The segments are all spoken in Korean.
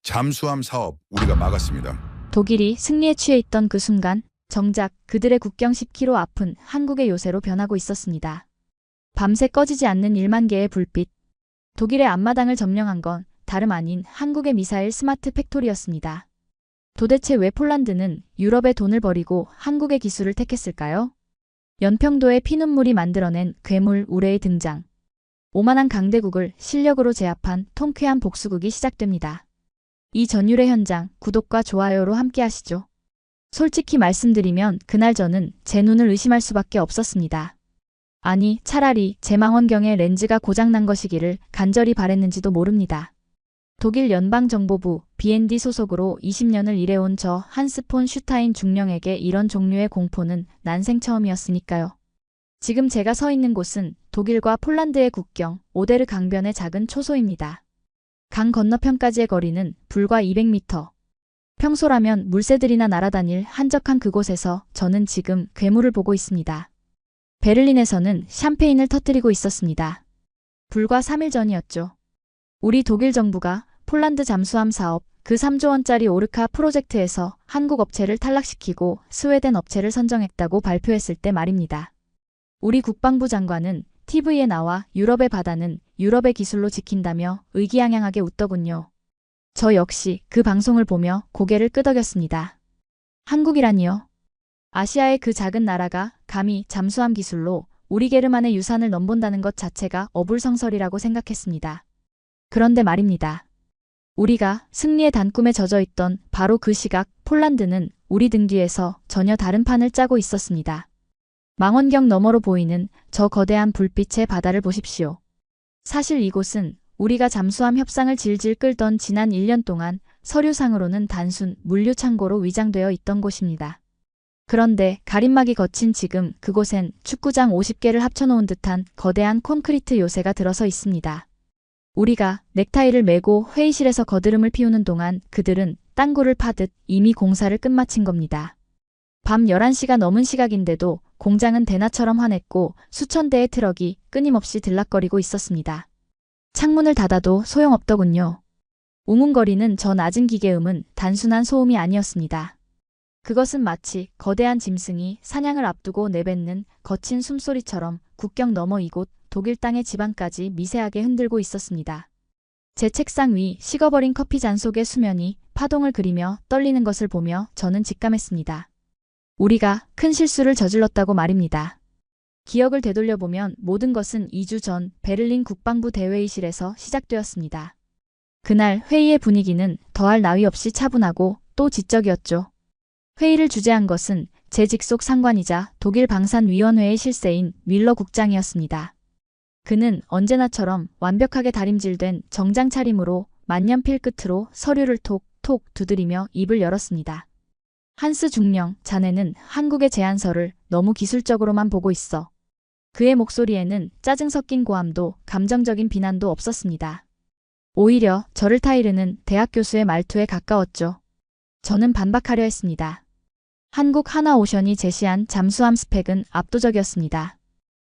잠수함 사업 우리가 막았습니다. 독일이 승리에 취해 있던 그 순간 정작 그들의 국경 10km 앞은 한국의 요새로 변하고 있었습니다. 밤새 꺼지지 않는 1만 개의 불빛. 독일의 앞마당을 점령한 건 다름 아닌 한국의 미사일 스마트 팩토리였습니다. 도대체 왜 폴란드는 유럽의 돈을 버리고 한국의 기술을 택했을까요? 연평도의 피눈물이 만들어낸 괴물 우레의 등장. 오만한 강대국을 실력으로 제압한 통쾌한 복수극이 시작됩니다. 이 전율의 현장, 구독과 좋아요로 함께 하시죠. 솔직히 말씀드리면 그날 저는 제 눈을 의심할 수밖에 없었습니다. 아니, 차라리 제 망원경의 렌즈가 고장난 것이기를 간절히 바랬는지도 모릅니다. 독일 연방정보부 BND 소속으로 20년을 일해온 저 한스 폰 슈타인 중령에게 이런 종류의 공포는 난생 처음이었으니까요. 지금 제가 서 있는 곳은 독일과 폴란드의 국경 오데르 강변의 작은 초소입니다. 강 건너편까지의 거리는 불과 200m. 평소라면 물새들이나 날아다닐 한적한 그곳에서 저는 지금 괴물을 보고 있습니다. 베를린에서는 샴페인을 터뜨리고 있었습니다. 불과 3일 전이었죠. 우리 독일 정부가 폴란드 잠수함 사업 그 3조 원짜리 오르카 프로젝트에서 한국 업체를 탈락시키고 스웨덴 업체를 선정했다고 발표했을 때 말입니다. 우리 국방부 장관은 TV에 나와 유럽의 바다는 유럽의 기술로 지킨다며 의기양양하게 웃더군요. 저 역시 그 방송을 보며 고개를 끄덕였습니다. 한국이라니요. 아시아의 그 작은 나라가 감히 잠수함 기술로 우리 게르만의 유산을 넘본다는 것 자체가 어불성설이라고 생각했습니다. 그런데 말입니다. 우리가 승리의 단꿈에 젖어있던 바로 그 시각 폴란드는 우리 등 뒤에서 전혀 다른 판을 짜고 있었습니다. 망원경 너머로 보이는 저 거대한 불빛의 바다를 보십시오. 사실 이곳은 우리가 잠수함 협상을 질질 끌던 지난 1년 동안 서류상으로는 단순 물류 창고로 위장되어 있던 곳입니다. 그런데 가림막이 거친 지금 그곳엔 축구장 50개를 합쳐놓은 듯한 거대한 콘크리트 요새가 들어서 있습니다. 우리가 넥타이를 메고 회의실에서 거드름을 피우는 동안 그들은 땅굴을 파듯 이미 공사를 끝마친 겁니다. 밤 11시가 넘은 시각인데도 공장은 대나처럼 환했고 수천 대의 트럭이 끊임없이 들락거리고 있었습니다. 창문을 닫아도 소용없더군요. 웅웅거리는 저 낮은 기계음은 단순한 소음이 아니었습니다. 그것은 마치 거대한 짐승이 사냥을 앞두고 내뱉는 거친 숨소리처럼 국경 너머 이곳 독일 땅의 지방까지 미세하게 흔들고 있었습니다. 제 책상 위 식어버린 커피 잔 속의 수면이 파동을 그리며 떨리는 것을 보며 저는 직감했습니다. 우리가 큰 실수를 저질렀다고 말입니다. 기억을 되돌려보면 모든 것은 2주 전 베를린 국방부 대회의실에서 시작되었습니다. 그날 회의의 분위기는 더할 나위 없이 차분하고 또 지적이었죠. 회의를 주재한 것은 제 직속 상관이자 독일 방산위원회의 실세인 윌러 국장이었습니다. 그는 언제나처럼 완벽하게 다림질된 정장 차림으로 만년필 끝으로 서류를 톡톡 두드리며 입을 열었습니다. 한스 중령, 자네는 한국의 제안서를 너무 기술적으로만 보고 있어. 그의 목소리에는 짜증 섞인 고함도 감정적인 비난도 없었습니다. 오히려 저를 타이르는 대학 교수의 말투에 가까웠죠. 저는 반박하려 했습니다. 한국 하나오션이 제시한 잠수함 스펙은 압도적이었습니다.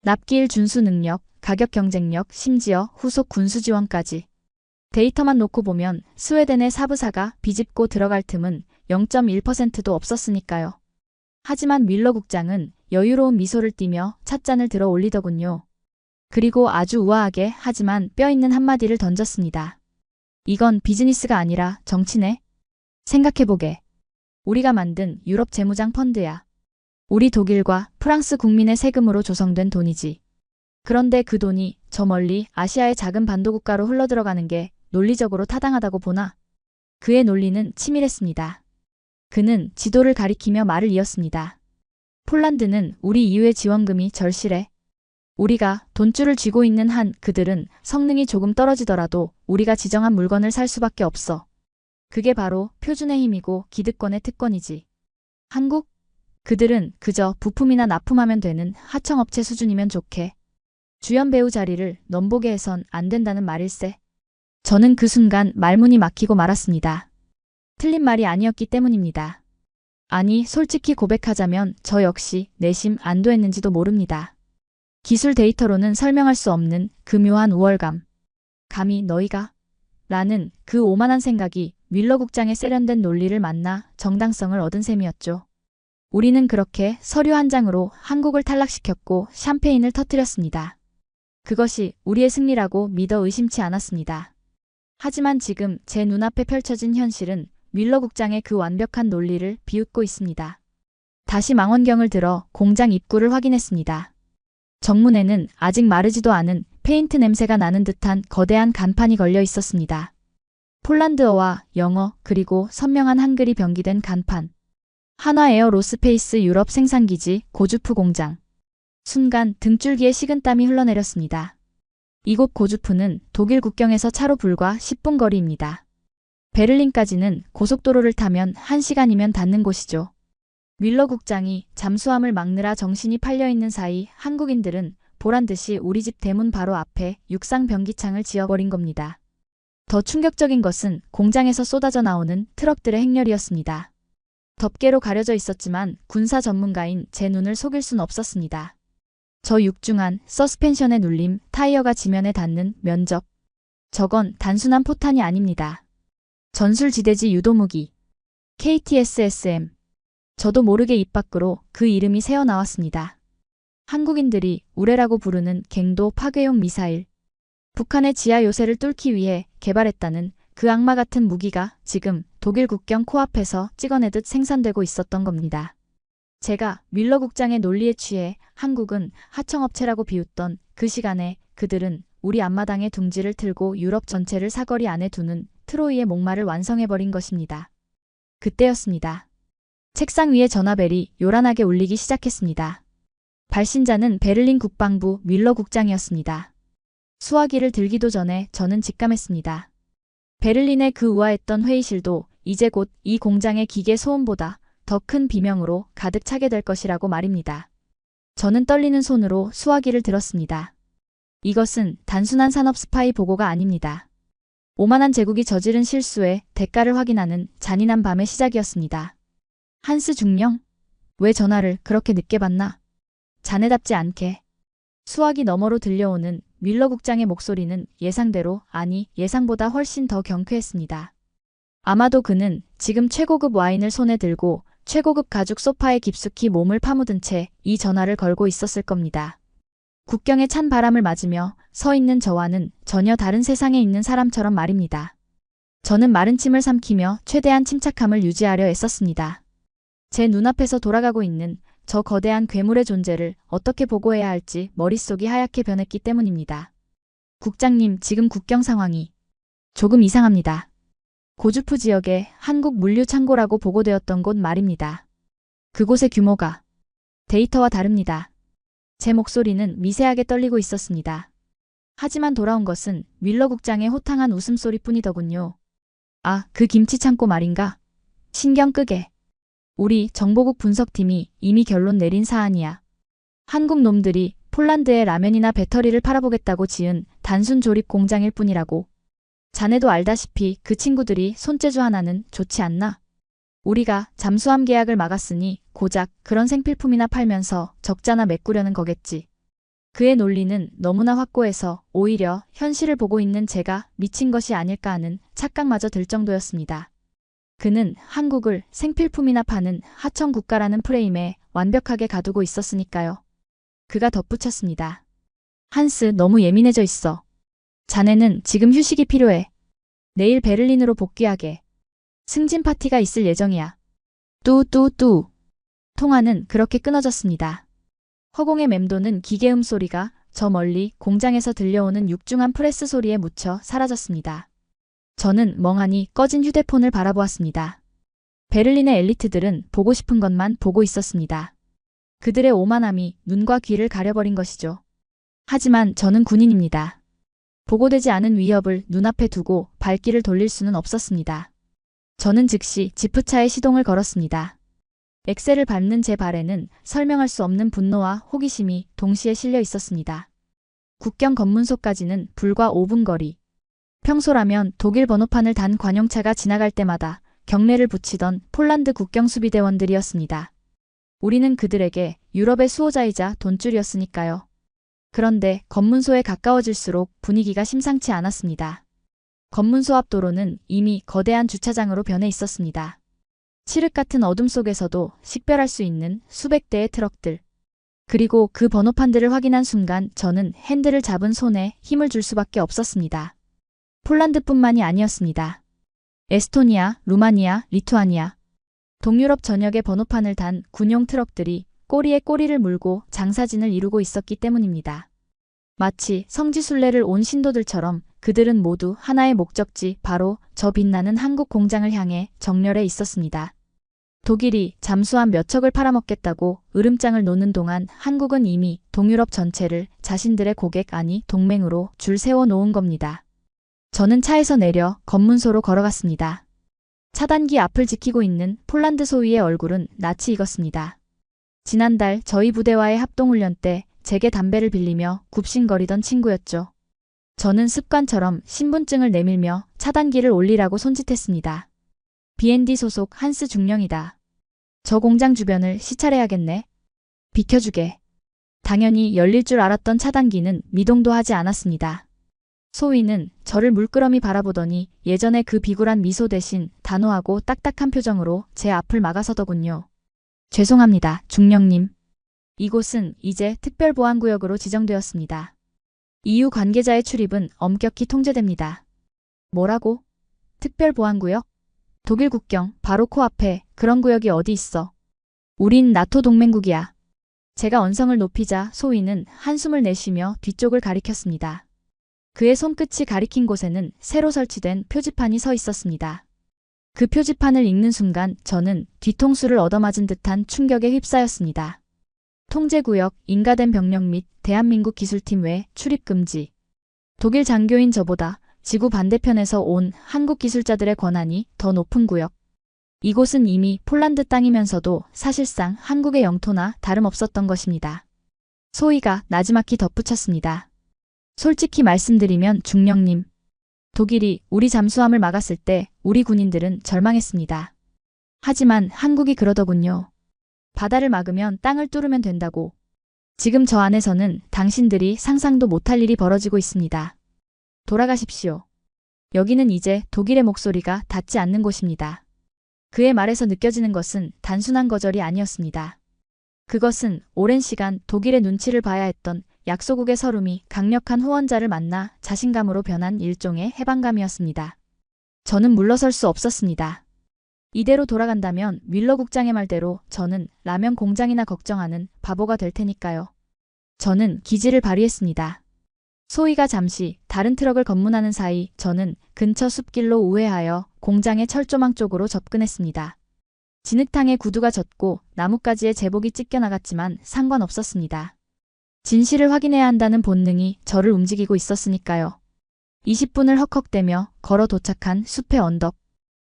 납기일 준수 능력, 가격 경쟁력, 심지어 후속 군수 지원까지. 데이터만 놓고 보면 스웨덴의 사부사가 비집고 들어갈 틈은 0.1%도 없었으니까요. 하지만 윌러 국장은 여유로운 미소를 띠며 찻잔을 들어 올리더군요. 그리고 아주 우아하게 하지만 뼈있는 한마디를 던졌습니다. 이건 비즈니스가 아니라 정치네? 생각해보게. 우리가 만든 유럽 재무장 펀드야. 우리 독일과 프랑스 국민의 세금으로 조성된 돈이지. 그런데 그 돈이 저 멀리 아시아의 작은 반도국가로 흘러들어가는 게 논리적으로 타당하다고 보나? 그의 논리는 치밀했습니다. 그는 지도를 가리키며 말을 이었습니다. 폴란드는 우리 EU의 지원금이 절실해. 우리가 돈줄을 쥐고 있는 한 그들은 성능이 조금 떨어지더라도 우리가 지정한 물건을 살 수밖에 없어. 그게 바로 표준의 힘이고 기득권의 특권이지. 한국? 그들은 그저 부품이나 납품하면 되는 하청업체 수준이면 좋게. 주연 배우 자리를 넘보게 해선 안 된다는 말일세. 저는 그 순간 말문이 막히고 말았습니다. 틀린 말이 아니었기 때문입니다. 아니, 솔직히 고백하자면 저 역시 내심 안도했는지도 모릅니다. 기술 데이터로는 설명할 수 없는 그 묘한 우월감. 감히 너희가? 라는 그 오만한 생각이 뮬러 국장의 세련된 논리를 만나 정당성을 얻은 셈이었죠. 우리는 그렇게 서류 한 장으로 한국을 탈락시켰고 샴페인을 터뜨렸습니다. 그것이 우리의 승리라고 믿어 의심치 않았습니다. 하지만 지금 제 눈앞에 펼쳐진 현실은 뮬러 국장의 그 완벽한 논리를 비웃고 있습니다. 다시 망원경을 들어 공장 입구를 확인했습니다. 정문에는 아직 마르지도 않은 페인트 냄새가 나는 듯한 거대한 간판이 걸려 있었습니다. 폴란드어와 영어 그리고 선명한 한글이 병기된 간판. 한화 에어로스페이스 유럽 생산기지 고주프 공장. 순간 등줄기에 식은땀이 흘러내렸습니다. 이곳 고주프는 독일 국경에서 차로 불과 10분 거리입니다. 베를린까지는 고속도로를 타면 1시간이면 닿는 곳이죠. 뮬러 국장이 잠수함을 막느라 정신이 팔려있는 사이 한국인들은 보란듯이 우리 집 대문 바로 앞에 육상 변기창을 지어버린 겁니다. 더 충격적인 것은 공장에서 쏟아져 나오는 트럭들의 행렬이었습니다. 덮개로 가려져 있었지만 군사 전문가인 제 눈을 속일 순 없었습니다. 저 육중한 서스펜션의 눌림, 타이어가 지면에 닿는 면적. 저건 단순한 포탄이 아닙니다. 전술지대지 유도무기. KTSSM. 저도 모르게 입 밖으로 그 이름이 새어나왔습니다. 한국인들이 우레라고 부르는 갱도 파괴용 미사일. 북한의 지하 요새를 뚫기 위해 개발했다는 그 악마 같은 무기가 지금 독일 국경 코앞에서 찍어내듯 생산되고 있었던 겁니다. 제가 뮬러 국장의 논리에 취해 한국은 하청업체라고 비웃던 그 시간에 그들은 우리 앞마당에 둥지를 틀고 유럽 전체를 사거리 안에 두는 트로이의 목마를 완성해버린 것입니다. 그때였습니다. 책상 위의 전화벨이 요란하게 울리기 시작했습니다. 발신자는 베를린 국방부 뮬러 국장이었습니다. 수화기를 들기도 전에 저는 직감했습니다. 베를린의 그 우아했던 회의실도 이제 곧 이 공장의 기계 소음보다 더 큰 비명으로 가득 차게 될 것이라고 말입니다. 저는 떨리는 손으로 수화기를 들었습니다. 이것은 단순한 산업 스파이 보고가 아닙니다. 오만한 제국이 저지른 실수의 대가를 확인하는 잔인한 밤의 시작이었습니다. 한스 중령? 왜 전화를 그렇게 늦게 받나? 자네답지 않게. 수화기 너머로 들려오는 뮬러 국장의 목소리는 예상대로, 아니 예상보다 훨씬 더 경쾌했습니다. 아마도 그는 지금 최고급 와인을 손에 들고 최고급 가죽 소파에 깊숙이 몸을 파묻은 채 이 전화를 걸고 있었을 겁니다. 국경의 찬 바람을 맞으며 서 있는 저와는 전혀 다른 세상에 있는 사람처럼 말입니다. 저는 마른 침을 삼키며 최대한 침착함을 유지하려 애썼습니다. 제 눈앞에서 돌아가고 있는 저 거대한 괴물의 존재를 어떻게 보고해야 할지 머릿속이 하얗게 변했기 때문입니다. 국장님, 지금 국경 상황이 조금 이상합니다. 고주프 지역의 한국 물류 창고라고 보고되었던 곳 말입니다. 그곳의 규모가 데이터와 다릅니다. 제 목소리는 미세하게 떨리고 있었습니다. 하지만 돌아온 것은 뮬러 국장의 호탕한 웃음소리뿐이더군요. 아, 그 김치 창고 말인가? 신경 끄게. 우리 정보국 분석팀이 이미 결론 내린 사안이야. 한국 놈들이 폴란드에 라면이나 배터리를 팔아보겠다고 지은 단순 조립 공장일 뿐이라고. 자네도 알다시피 그 친구들이 손재주 하나는 좋지 않나? 우리가 잠수함 계약을 막았으니 고작 그런 생필품이나 팔면서 적자나 메꾸려는 거겠지. 그의 논리는 너무나 확고해서 오히려 현실을 보고 있는 제가 미친 것이 아닐까 하는 착각마저 들 정도였습니다. 그는 한국을 생필품이나 파는 하청 국가라는 프레임에 완벽하게 가두고 있었으니까요. 그가 덧붙였습니다. 한스, 너무 예민해져 있어. 자네는 지금 휴식이 필요해. 내일 베를린으로 복귀하게. 승진 파티가 있을 예정이야. 뚜뚜뚜. 통화는 그렇게 끊어졌습니다. 허공에 맴도는 기계음 소리가 저 멀리 공장에서 들려오는 육중한 프레스 소리에 묻혀 사라졌습니다. 저는 멍하니 꺼진 휴대폰을 바라보았습니다. 베를린의 엘리트들은 보고 싶은 것만 보고 있었습니다. 그들의 오만함이 눈과 귀를 가려버린 것이죠. 하지만 저는 군인입니다. 보고되지 않은 위협을 눈앞에 두고 발길을 돌릴 수는 없었습니다. 저는 즉시 지프차에 시동을 걸었습니다. 엑셀을 밟는 제 발에는 설명할 수 없는 분노와 호기심이 동시에 실려 있었습니다. 국경 검문소까지는 불과 5분 거리. 평소라면 독일 번호판을 단 관용차가 지나갈 때마다 경례를 붙이던 폴란드 국경수비대원들이었습니다. 우리는 그들에게 유럽의 수호자이자 돈줄이었으니까요. 그런데 검문소에 가까워질수록 분위기가 심상치 않았습니다. 검문소 앞 도로는 이미 거대한 주차장으로 변해 있었습니다. 칠흑 같은 어둠 속에서도 식별할 수 있는 수백 대의 트럭들. 그리고 그 번호판들을 확인한 순간 저는 핸들을 잡은 손에 힘을 줄 수밖에 없었습니다. 폴란드뿐만이 아니었습니다. 에스토니아, 루마니아, 리투아니아. 동유럽 전역의 번호판을 단 군용 트럭들이 꼬리에 꼬리를 물고 장사진을 이루고 있었기 때문입니다. 마치 성지순례를 온 신도들처럼 그들은 모두 하나의 목적지, 바로 저 빛나는 한국 공장을 향해 정렬해 있었습니다. 독일이 잠수함 몇 척을 팔아먹겠다고 으름장을 놓는 동안 한국은 이미 동유럽 전체를 자신들의 고객, 아니 동맹으로 줄 세워놓은 겁니다. 저는 차에서 내려 검문소로 걸어갔습니다. 차단기 앞을 지키고 있는 폴란드 소위의 얼굴은 낯이 익었습니다. 지난달 저희 부대와의 합동훈련 때 제게 담배를 빌리며 굽신거리던 친구였죠. 저는 습관처럼 신분증을 내밀며 차단기를 올리라고 손짓했습니다. BND 소속 한스 중령이다. 저 공장 주변을 시찰해야겠네. 비켜주게. 당연히 열릴 줄 알았던 차단기는 미동도 하지 않았습니다. 소위는 저를 물끄러미 바라보더니 예전의 그 비굴한 미소 대신 단호하고 딱딱한 표정으로 제 앞을 막아서더군요. 죄송합니다, 중령님. 이곳은 이제 특별보안구역으로 지정되었습니다. EU 관계자의 출입은 엄격히 통제됩니다. 뭐라고? 특별보안구역? 독일 국경 바로 코앞에 그런 구역이 어디 있어? 우린 나토 동맹국이야. 제가 언성을 높이자 소위는 한숨을 내쉬며 뒤쪽을 가리켰습니다. 그의 손끝이 가리킨 곳에는 새로 설치된 표지판이 서 있었습니다. 그 표지판을 읽는 순간 저는 뒤통수를 얻어맞은 듯한 충격에 휩싸였습니다. 통제구역, 인가된 병력 및 대한민국 기술팀 외 출입 금지. 독일 장교인 저보다 지구 반대편에서 온 한국 기술자들의 권한이 더 높은 구역. 이곳은 이미 폴란드 땅이면서도 사실상 한국의 영토나 다름없었던 것입니다. 소위가 나지막히 덧붙였습니다. 솔직히 말씀드리면 중령님, 독일이 우리 잠수함을 막았을 때 우리 군인들은 절망했습니다. 하지만 한국이 그러더군요. 바다를 막으면 땅을 뚫으면 된다고. 지금 저 안에서는 당신들이 상상도 못할 일이 벌어지고 있습니다. 돌아가십시오. 여기는 이제 독일의 목소리가 닿지 않는 곳입니다. 그의 말에서 느껴지는 것은 단순한 거절이 아니었습니다. 그것은 오랜 시간 독일의 눈치를 봐야 했던 약소국의 서름이 강력한 후원자를 만나 자신감으로 변한 일종의 해방감이었습니다. 저는 물러설 수 없었습니다. 이대로 돌아간다면 윌러 국장의 말대로 저는 라면 공장이나 걱정하는 바보가 될 테니까요. 저는 기지를 발휘했습니다. 소위가 잠시 다른 트럭을 검문하는 사이 저는 근처 숲길로 우회하여 공장의 철조망 쪽으로 접근했습니다. 진흙탕에 구두가 젖고 나뭇가지에 제복이 찢겨나갔지만 상관없었습니다. 진실을 확인해야 한다는 본능이 저를 움직이고 있었으니까요. 20분을 헉헉대며 걸어 도착한 숲의 언덕.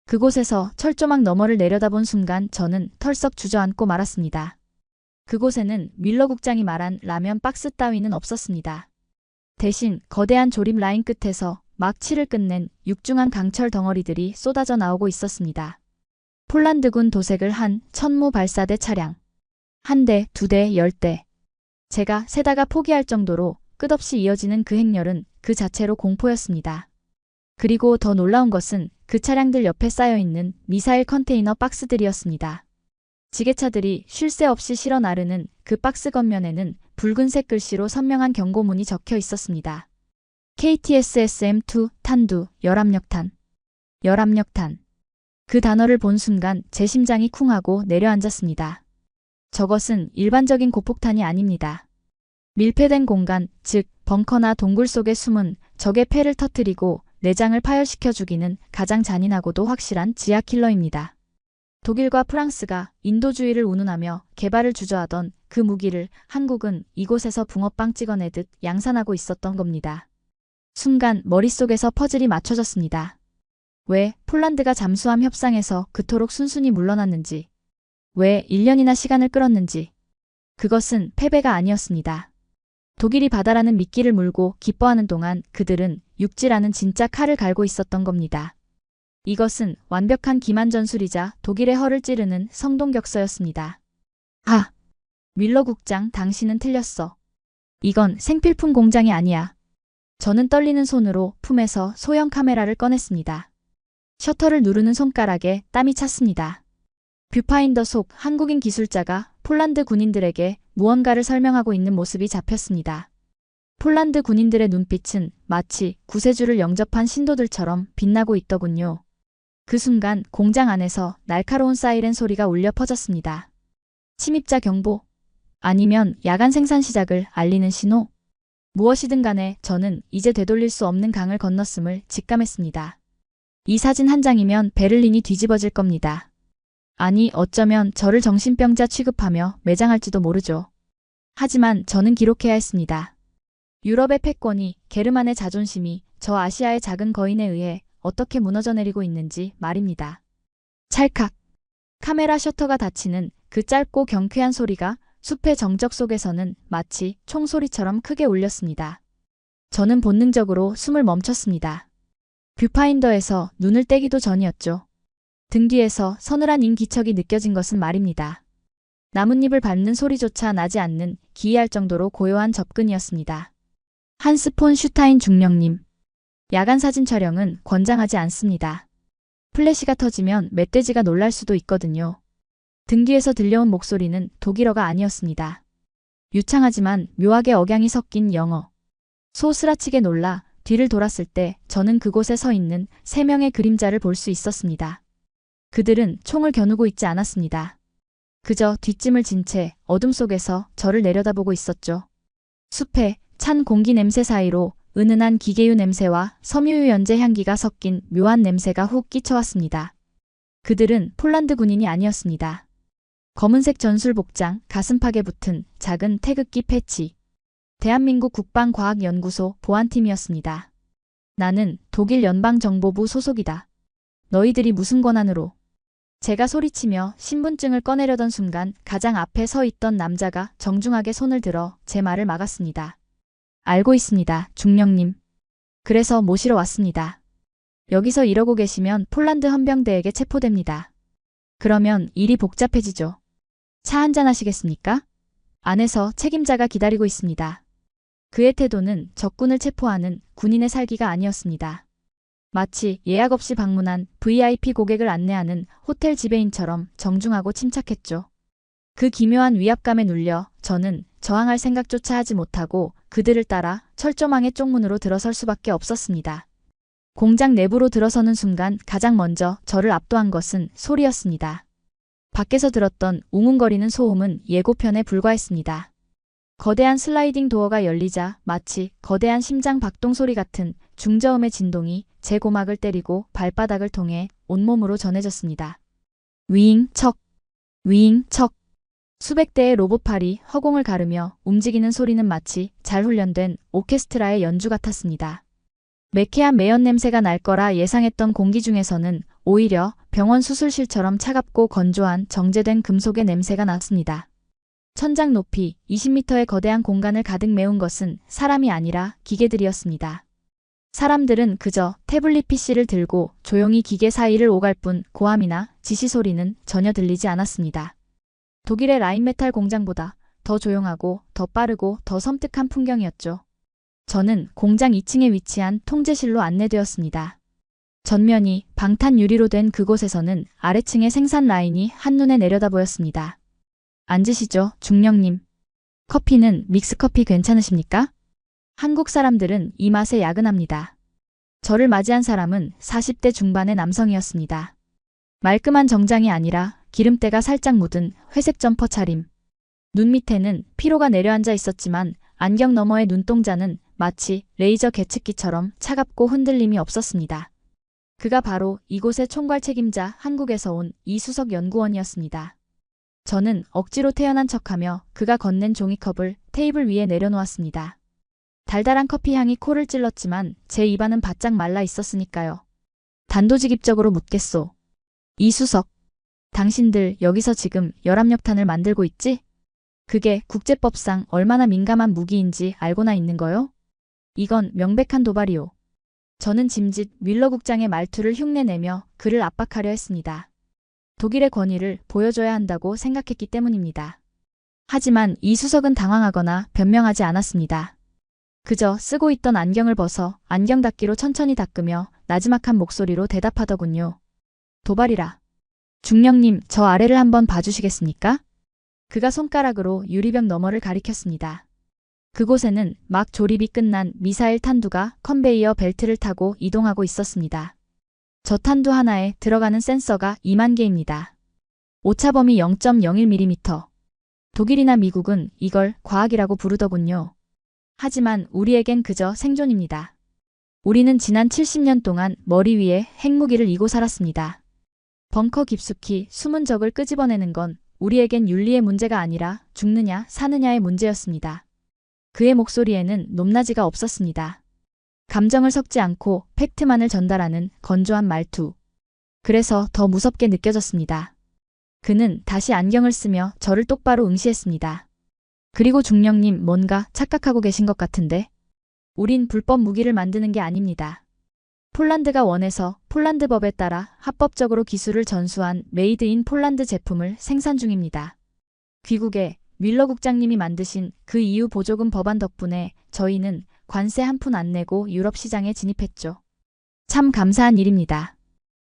그곳에서 철조망 너머를 내려다본 순간 저는 털썩 주저앉고 말았습니다. 그곳에는 윌러 국장이 말한 라면 박스 따위는 없었습니다. 대신 거대한 조립 라인 끝에서 막 칠을 끝낸 육중한 강철 덩어리들이 쏟아져 나오고 있었습니다. 폴란드군 도색을 한 천무 발사대 차량. 한 대, 두 대, 10대. 제가 세다가 포기할 정도로 끝없이 이어지는 그 행렬은 그 자체로 공포였습니다. 그리고 더 놀라운 것은 그 차량들 옆에 쌓여있는 미사일 컨테이너 박스들이었습니다. 지게차들이 쉴 새 없이 실어 나르는 그 박스 겉면에는 붉은색 글씨로 선명한 경고문이 적혀 있었습니다. KTSSM2 탄두 열압력탄. 열압력탄. 그 단어를 본 순간 제 심장이 쿵하고 내려앉았습니다. 저것은 일반적인 고폭탄이 아닙니다. 밀폐된 공간, 즉 벙커나 동굴 속에 숨은 적의 폐를 터뜨리고 내장을 파열시켜 죽이는 가장 잔인하고도 확실한 지하킬러입니다. 독일과 프랑스가 인도주의를 운운하며 개발을 주저하던 그 무기를 한국은 이곳에서 붕어빵 찍어내듯 양산하고 있었던 겁니다. 순간 머릿속에서 퍼즐이 맞춰졌습니다. 왜 폴란드가 잠수함 협상에서 그토록 순순히 물러났는지, 왜 1년이나 시간을 끌었는지. 그것은 패배가 아니었습니다. 독일이 바다라는 미끼를 물고 기뻐하는 동안 그들은 육지라는 진짜 칼을 갈고 있었던 겁니다. 이것은 완벽한 기만 전술이자 독일의 허를 찌르는 성동격서였습니다. 아! 윌러 국장, 당신은 틀렸어. 이건 생필품 공장이 아니야. 저는 떨리는 손으로 품에서 소형 카메라를 꺼냈습니다. 셔터를 누르는 손가락에 땀이 찼습니다. 뷰파인더 속 한국인 기술자가 폴란드 군인들에게 무언가를 설명하고 있는 모습이 잡혔습니다. 폴란드 군인들의 눈빛은 마치 구세주를 영접한 신도들처럼 빛나고 있더군요. 그 순간 공장 안에서 날카로운 사이렌 소리가 울려 퍼졌습니다. 침입자 경보, 아니면 야간 생산 시작을 알리는 신호. 무엇이든 간에 저는 이제 되돌릴 수 없는 강을 건넜음을 직감했습니다. 이 사진 한 장이면 베를린이 뒤집어질 겁니다. 아니, 어쩌면 저를 정신병자 취급하며 매장할지도 모르죠. 하지만 저는 기록해야 했습니다. 유럽의 패권이, 게르만의 자존심이 저 아시아의 작은 거인에 의해 어떻게 무너져 내리고 있는지 말입니다. 찰칵. 카메라 셔터가 닫히는 그 짧고 경쾌한 소리가 숲의 정적 속에서는 마치 총소리처럼 크게 울렸습니다. 저는 본능적으로 숨을 멈췄습니다. 뷰파인더에서 눈을 떼기도 전이었죠. 등 뒤에서 서늘한 인기척이 느껴진 것은 말입니다. 나뭇잎을 밟는 소리조차 나지 않는 기이할 정도로 고요한 접근이었습니다. 한스 폰 슈타인 중령님. 야간 사진 촬영은 권장하지 않습니다. 플래시가 터지면 멧돼지가 놀랄 수도 있거든요. 등 뒤에서 들려온 목소리는 독일어가 아니었습니다. 유창하지만 묘하게 억양이 섞인 영어. 소스라치게 놀라 뒤를 돌았을 때 저는 그곳에 서 있는 3명의 그림자를 볼 수 있었습니다. 그들은 총을 겨누고 있지 않았습니다. 그저 뒷짐을 진 채 어둠 속에서 저를 내려다보고 있었죠. 숲의 찬 공기 냄새 사이로 은은한 기계유 냄새와 섬유유 연제 향기가 섞인 묘한 냄새가 훅 끼쳐왔습니다. 그들은 폴란드 군인이 아니었습니다. 검은색 전술 복장, 가슴팍에 붙은 작은 태극기 패치. 대한민국 국방과학연구소 보안팀이었습니다. 나는 독일 연방정보부 소속이다. 너희들이 무슨 권한으로? 제가 소리치며 신분증을 꺼내려던 순간 가장 앞에 서 있던 남자가 정중하게 손을 들어 제 말을 막았습니다. 알고 있습니다, 중령님. 그래서 모시러 왔습니다. 여기서 이러고 계시면 폴란드 헌병대에게 체포됩니다. 그러면 일이 복잡해지죠. 차 한잔 하시겠습니까? 안에서 책임자가 기다리고 있습니다. 그의 태도는 적군을 체포하는 군인의 살기가 아니었습니다. 마치 예약 없이 방문한 VIP 고객을 안내하는 호텔 지배인처럼 정중하고 침착했죠. 그 기묘한 위압감에 눌려 저는 저항할 생각조차 하지 못하고 그들을 따라 철조망의 쪽문으로 들어설 수밖에 없었습니다. 공장 내부로 들어서는 순간 가장 먼저 저를 압도한 것은 소리였습니다. 밖에서 들었던 웅웅거리는 소음은 예고편에 불과했습니다. 거대한 슬라이딩 도어가 열리자 마치 거대한 심장 박동 소리 같은 중저음의 진동이 제 고막을 때리고 발바닥을 통해 온몸으로 전해졌습니다. 위잉 척, 위잉 척. 수백 대의 로봇팔이 허공을 가르며 움직이는 소리는 마치 잘 훈련된 오케스트라의 연주 같았습니다. 매캐한 매연 냄새가 날 거라 예상했던 공기 중에서는 오히려 병원 수술실처럼 차갑고 건조한 정제된 금속의 냄새가 났습니다. 천장 높이 20m의 거대한 공간을 가득 메운 것은 사람이 아니라 기계들이었습니다. 사람들은 그저 태블릿 PC를 들고 조용히 기계 사이를 오갈 뿐 고함이나 지시 소리는 전혀 들리지 않았습니다. 독일의 라인메탈 공장보다 더 조용하고 더 빠르고 더 섬뜩한 풍경이었죠. 저는 공장 2층에 위치한 통제실로 안내되었습니다. 전면이 방탄 유리로 된 그곳에서는 아래층의 생산 라인이 한눈에 내려다 보였습니다. 앉으시죠, 중령님. 커피는 믹스커피 괜찮으십니까? 한국 사람들은 이 맛에 야근합니다. 저를 맞이한 사람은 40대 중반의 남성이었습니다. 말끔한 정장이 아니라 기름때가 살짝 묻은 회색 점퍼 차림. 눈 밑에는 피로가 내려앉아 있었지만 안경 너머의 눈동자는 마치 레이저 계측기처럼 차갑고 흔들림이 없었습니다. 그가 바로 이곳의 총괄 책임자 한국에서 온 이수석 연구원이었습니다. 저는 억지로 태연한 척하며 그가 건넨 종이컵을 테이블 위에 내려놓았습니다. 달달한 커피 향이 코를 찔렀지만 제 입안은 바짝 말라 있었으니까요. 단도직입적으로 묻겠소. 이수석, 당신들 여기서 지금 열압력탄을 만들고 있지? 그게 국제법상 얼마나 민감한 무기인지 알고나 있는 거요? 이건 명백한 도발이오. 저는 짐짓 윌러 국장의 말투를 흉내내며 그를 압박하려 했습니다. 독일의 권위를 보여줘야 한다고 생각했기 때문입니다. 하지만 이수석은 당황하거나 변명하지 않았습니다. 그저 쓰고 있던 안경을 벗어 안경 닦기로 천천히 닦으며 나지막한 목소리로 대답하더군요. 도발이라. 중령님, 저 아래를 한번 봐주시겠습니까? 그가 손가락으로 유리병 너머를 가리켰습니다. 그곳에는 막 조립이 끝난 미사일 탄두가 컨베이어 벨트를 타고 이동하고 있었습니다. 저 탄두 하나에 들어가는 센서가 2만 개입니다. 오차범위 0.01mm. 독일이나 미국은 이걸 과학이라고 부르더군요. 하지만 우리에겐 그저 생존입니다. 우리는 지난 70년 동안 머리 위에 핵무기를 이고 살았습니다. 벙커 깊숙이 숨은 적을 끄집어내는 건 우리에겐 윤리의 문제가 아니라 죽느냐 사느냐의 문제였습니다. 그의 목소리에는 높낮이가 없었습니다. 감정을 섞지 않고 팩트만을 전달하는 건조한 말투. 그래서 더 무섭게 느껴졌습니다. 그는 다시 안경을 쓰며 저를 똑바로 응시했습니다. 그리고 중령님, 뭔가 착각하고 계신 것 같은데? 우린 불법 무기를 만드는 게 아닙니다. 폴란드가 원해서 폴란드 법에 따라 합법적으로 기술을 전수한 메이드 인 폴란드 제품을 생산 중입니다. 귀국에 뮬러 국장님이 만드신 그 EU 보조금 법안 덕분에 저희는 관세 한 푼 안 내고 유럽 시장에 진입했죠. 참 감사한 일입니다.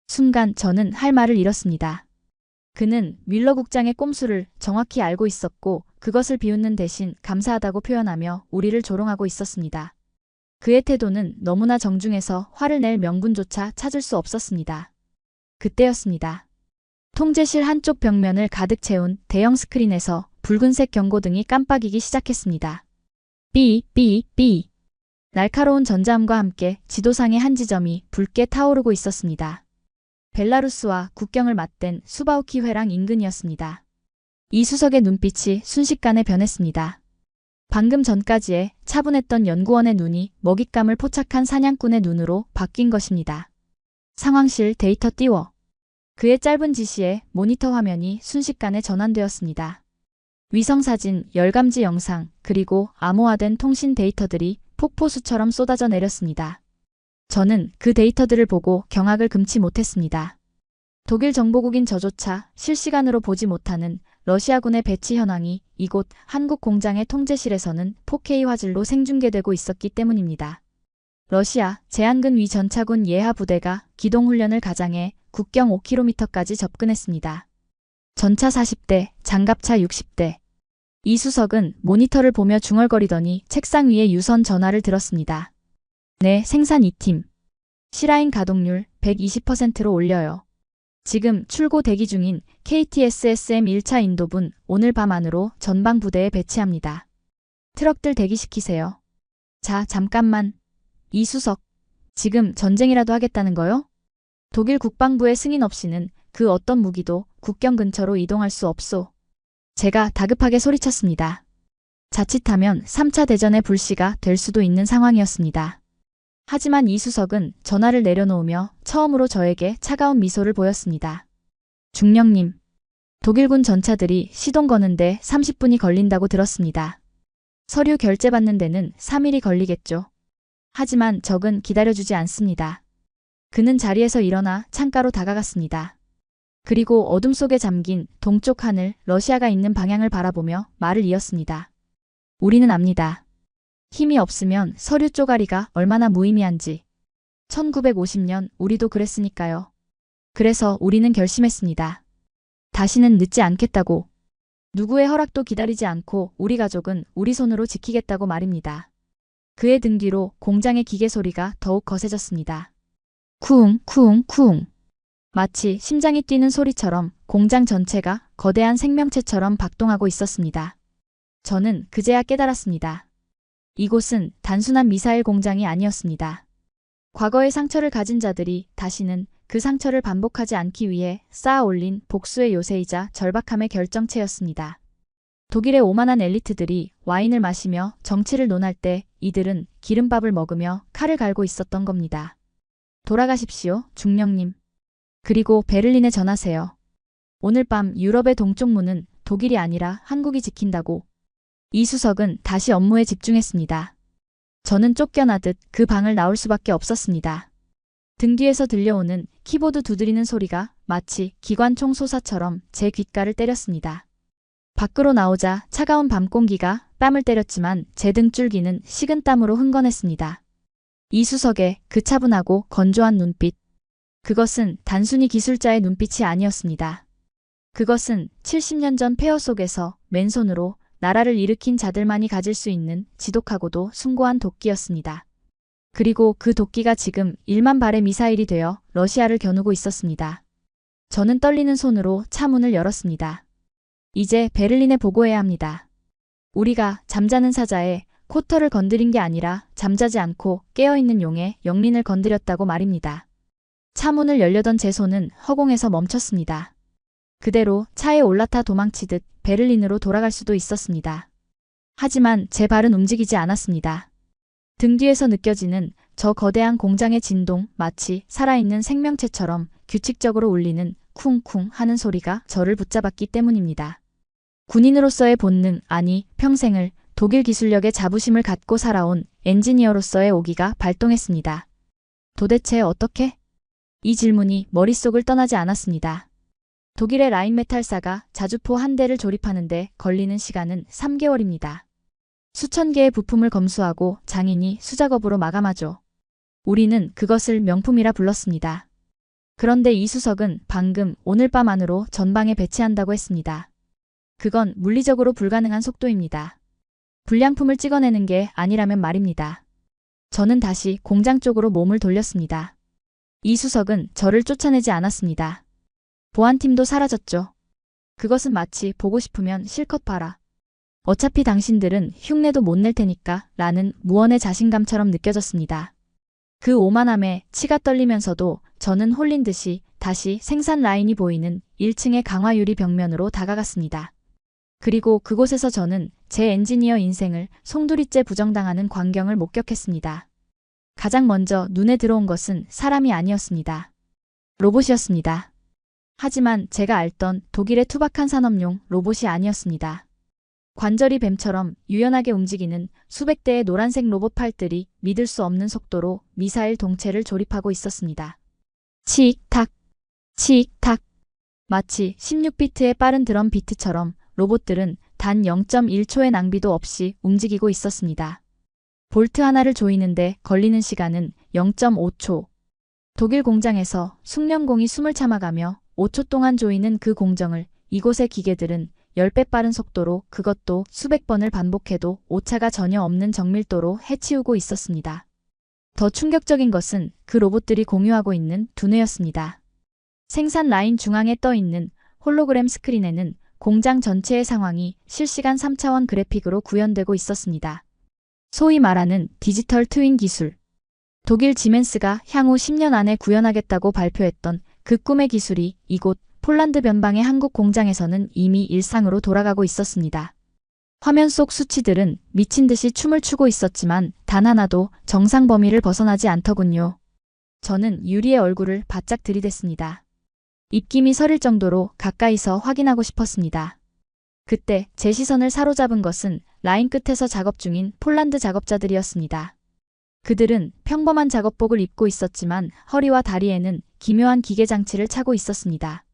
순간 저는 할 말을 잃었습니다. 그는 뮬러 국장의 꼼수를 정확히 알고 있었고 그것을 비웃는 대신 감사하다고 표현하며 우리를 조롱하고 있었습니다. 그의 태도는 너무나 정중해서 화를 낼 명분조차 찾을 수 없었습니다. 그때였습니다. 통제실 한쪽 벽면을 가득 채운 대형 스크린에서 붉은색 경고등이 깜빡이기 시작했습니다. 삐, 삐, 삐. 날카로운 전자음과 함께 지도상의 한 지점이 붉게 타오르고 있었습니다. 벨라루스와 국경을 맞댄 수바우키 회랑 인근이었습니다. 이수석의 눈빛이 순식간에 변했습니다. 방금 전까지의 차분했던 연구원의 눈이 먹잇감을 포착한 사냥꾼의 눈으로 바뀐 것입니다. 상황실 데이터 띄워. 그의 짧은 지시에 모니터 화면이 순식간에 전환되었습니다. 위성사진, 열감지 영상, 그리고 암호화된 통신 데이터들이 폭포수처럼 쏟아져 내렸습니다. 저는 그 데이터들을 보고 경악을 금치 못했습니다. 독일 정보국인 저조차 실시간으로 보지 못하는 러시아군의 배치 현황이 이곳 한국 공장의 통제실에서는 4K 화질로 생중계되고 있었기 때문입니다. 러시아 제한근 위 전차군 예하 부대가 기동훈련을 가장해 국경 5km까지 접근했습니다. 전차 40대, 장갑차 60대. 이수석은 모니터를 보며 중얼거리더니 책상 위에 유선 전화를 들었습니다. 네, 생산 2팀. C라인 가동률 120%로 올려요. 지금 출고 대기 중인 KTSSM 1차 인도분 오늘 밤 안으로 전방 부대에 배치합니다. 트럭들 대기시키세요. 자, 잠깐만. 이수석, 지금 전쟁이라도 하겠다는 거요? 독일 국방부의 승인 없이는 그 어떤 무기도 국경 근처로 이동할 수 없소. 제가 다급하게 소리쳤습니다. 자칫하면 3차 대전의 불씨가 될 수도 있는 상황이었습니다. 하지만 이수석은 전화를 내려놓으며 처음으로 저에게 차가운 미소를 보였습니다. 중령님, 독일군 전차들이 시동 거는데 30분이 걸린다고 들었습니다. 서류 결제받는 데는 3일이 걸리겠죠. 하지만 적은 기다려주지 않습니다. 그는 자리에서 일어나 창가로 다가갔습니다. 그리고 어둠 속에 잠긴 동쪽 하늘, 러시아가 있는 방향을 바라보며 말을 이었습니다. 우리는 압니다. 힘이 없으면 서류 쪼가리가 얼마나 무의미한지. 1950년 우리도 그랬으니까요. 그래서 우리는 결심했습니다. 다시는 늦지 않겠다고. 누구의 허락도 기다리지 않고 우리 가족은 우리 손으로 지키겠다고 말입니다. 그의 등 뒤로 공장의 기계 소리가 더욱 거세졌습니다. 쿵, 쿵, 쿵. 마치 심장이 뛰는 소리처럼 공장 전체가 거대한 생명체처럼 박동하고 있었습니다. 저는 그제야 깨달았습니다. 이곳은 단순한 미사일 공장이 아니었습니다. 과거의 상처를 가진 자들이 다시는 그 상처를 반복하지 않기 위해 쌓아 올린 복수의 요새이자 절박함의 결정체였습니다. 독일의 오만한 엘리트들이 와인을 마시며 정치를 논할 때 이들은 기름밥을 먹으며 칼을 갈고 있었던 겁니다. 돌아가십시오, 중령님. 그리고 베를린에 전하세요. 오늘 밤 유럽의 동쪽 문은 독일이 아니라 한국이 지킨다고. 이수석은 다시 업무에 집중했습니다. 저는 쫓겨나듯 그 방을 나올 수밖에 없었습니다. 등 뒤에서 들려오는 키보드 두드리는 소리가 마치 기관총 쏘사처럼 제 귓가를 때렸습니다. 밖으로 나오자 차가운 밤 공기가 뺨을 때렸지만 제 등줄기는 식은땀으로 흥건했습니다. 이수석의 그 차분하고 건조한 눈빛. 그것은 단순히 기술자의 눈빛이 아니었습니다. 그것은 70년 전 폐허 속에서 맨손으로 나라를 일으킨 자들만이 가질 수 있는 지독하고도 숭고한 도끼였습니다. 그리고 그 도끼가 지금 1만 발의 미사일이 되어 러시아를 겨누고 있었습니다. 저는 떨리는 손으로 차 문을 열었습니다. 이제 베를린에 보고해야 합니다. 우리가 잠자는 사자의 코털을 건드린 게 아니라 잠자지 않고 깨어있는 용의 영린을 건드렸다고 말입니다. 차 문을 열려던 제 손은 허공에서 멈췄습니다. 그대로 차에 올라타 도망치듯 베를린으로 돌아갈 수도 있었습니다. 하지만 제 발은 움직이지 않았습니다. 등 뒤에서 느껴지는 저 거대한 공장의 진동, 마치 살아있는 생명체처럼 규칙적으로 울리는 쿵쿵 하는 소리가 저를 붙잡았기 때문입니다. 군인으로서의 본능, 아니 평생을 독일 기술력의 자부심을 갖고 살아온 엔지니어로서의 오기가 발동했습니다. 도대체 어떻게? 이 질문이 머릿속을 떠나지 않았습니다. 독일의 라인메탈사가 자주포 한 대를 조립하는데 걸리는 시간은 3개월입니다. 수천 개의 부품을 검수하고 장인이 수작업으로 마감하죠. 우리는 그것을 명품이라 불렀습니다. 그런데 이수석은 방금 오늘 밤 안으로 전방에 배치한다고 했습니다. 그건 물리적으로 불가능한 속도입니다. 불량품을 찍어내는 게 아니라면 말입니다. 저는 다시 공장 쪽으로 몸을 돌렸습니다. 이수석은 저를 쫓아내지 않았습니다. 보안팀도 사라졌죠. 그것은 마치 보고 싶으면 실컷 봐라. 어차피 당신들은 흉내도 못 낼 테니까 라는 무언의 자신감처럼 느껴졌습니다. 그 오만함에 치가 떨리면서도 저는 홀린 듯이 다시 생산 라인이 보이는 1층의 강화 유리 벽면으로 다가갔습니다. 그리고 그곳에서 저는 제 엔지니어 인생을 송두리째 부정당하는 광경을 목격했습니다. 가장 먼저 눈에 들어온 것은 사람이 아니었습니다. 로봇이었습니다. 하지만 제가 알던 독일의 투박한 산업용 로봇이 아니었습니다. 관절이 뱀처럼 유연하게 움직이는 수백 대의 노란색 로봇 팔들이 믿을 수 없는 속도로 미사일 동체를 조립하고 있었습니다. 치익탁, 치익탁. 마치 16비트의 빠른 드럼 비트처럼 로봇들은 단 0.1초의 낭비도 없이 움직이고 있었습니다. 볼트 하나를 조이는데 걸리는 시간은 0.5초. 독일 공장에서 숙련공이 숨을 참아가며 5초 동안 조이는 그 공정을 이곳의 기계들은 10배 빠른 속도로, 그것도 수백 번을 반복해도 오차가 전혀 없는 정밀도로 해치우고 있었습니다. 더 충격적인 것은 그 로봇들이 공유하고 있는 두뇌였습니다. 생산 라인 중앙에 떠 있는 홀로그램 스크린에는 공장 전체의 상황이 실시간 3차원 그래픽으로 구현되고 있었습니다. 소위 말하는 디지털 트윈 기술. 독일 지멘스가 향후 10년 안에 구현하겠다고 발표했던 그 꿈의 기술이 이곳 폴란드 변방의 한국 공장에서는 이미 일상으로 돌아가고 있었습니다. 화면 속 수치들은 미친 듯이 춤을 추고 있었지만 단 하나도 정상 범위를 벗어나지 않더군요. 저는 유리의 얼굴을 바짝 들이댔습니다. 입김이 서릴 정도로 가까이서 확인하고 싶었습니다. 그때 제 시선을 사로잡은 것은 라인 끝에서 작업 중인 폴란드 작업자들이었습니다. 그들은 평범한 작업복을 입고 있었지만 허리와 다리에는 기묘한 기계 장치를 차고 있었습니다.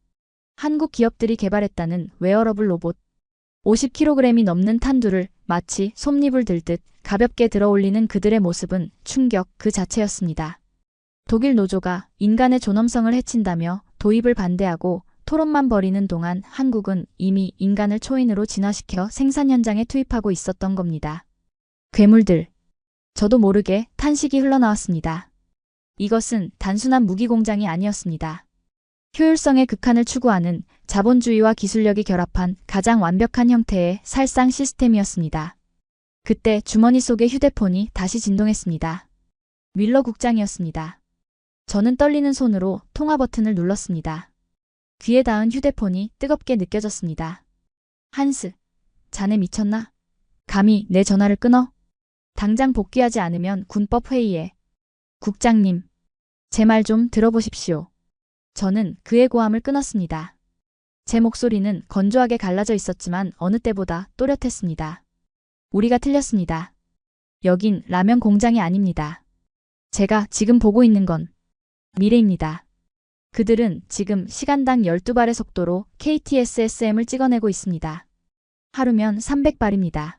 한국 기업들이 개발했다는 웨어러블 로봇. 50kg이 넘는 탄두를 마치 솜잎을 들듯 가볍게 들어올리는 그들의 모습은 충격 그 자체였습니다. 독일 노조가 인간의 존엄성을 해친다며 도입을 반대하고 토론만 벌이는 동안 한국은 이미 인간을 초인으로 진화시켜 생산 현장에 투입하고 있었던 겁니다. 괴물들. 저도 모르게 탄식이 흘러나왔습니다. 이것은 단순한 무기 공장이 아니었습니다. 효율성의 극한을 추구하는 자본주의와 기술력이 결합한 가장 완벽한 형태의 살상 시스템이었습니다. 그때 주머니 속의 휴대폰이 다시 진동했습니다. 윌러 국장이었습니다. 저는 떨리는 손으로 통화 버튼을 눌렀습니다. 귀에 닿은 휴대폰이 뜨겁게 느껴졌습니다. 한스, 자네 미쳤나? 감히 내 전화를 끊어? 당장 복귀하지 않으면 군법 회의에. 국장님, 제 말 좀 들어보십시오. 저는 그의 고함을 끊었습니다. 제 목소리는 건조하게 갈라져 있었지만 어느 때보다 또렷했습니다. 우리가 틀렸습니다. 여긴 라면 공장이 아닙니다. 제가 지금 보고 있는 건 미래입니다. 그들은 지금 시간당 12발의 속도로 KTSSM을 찍어내고 있습니다. 하루면 300발입니다.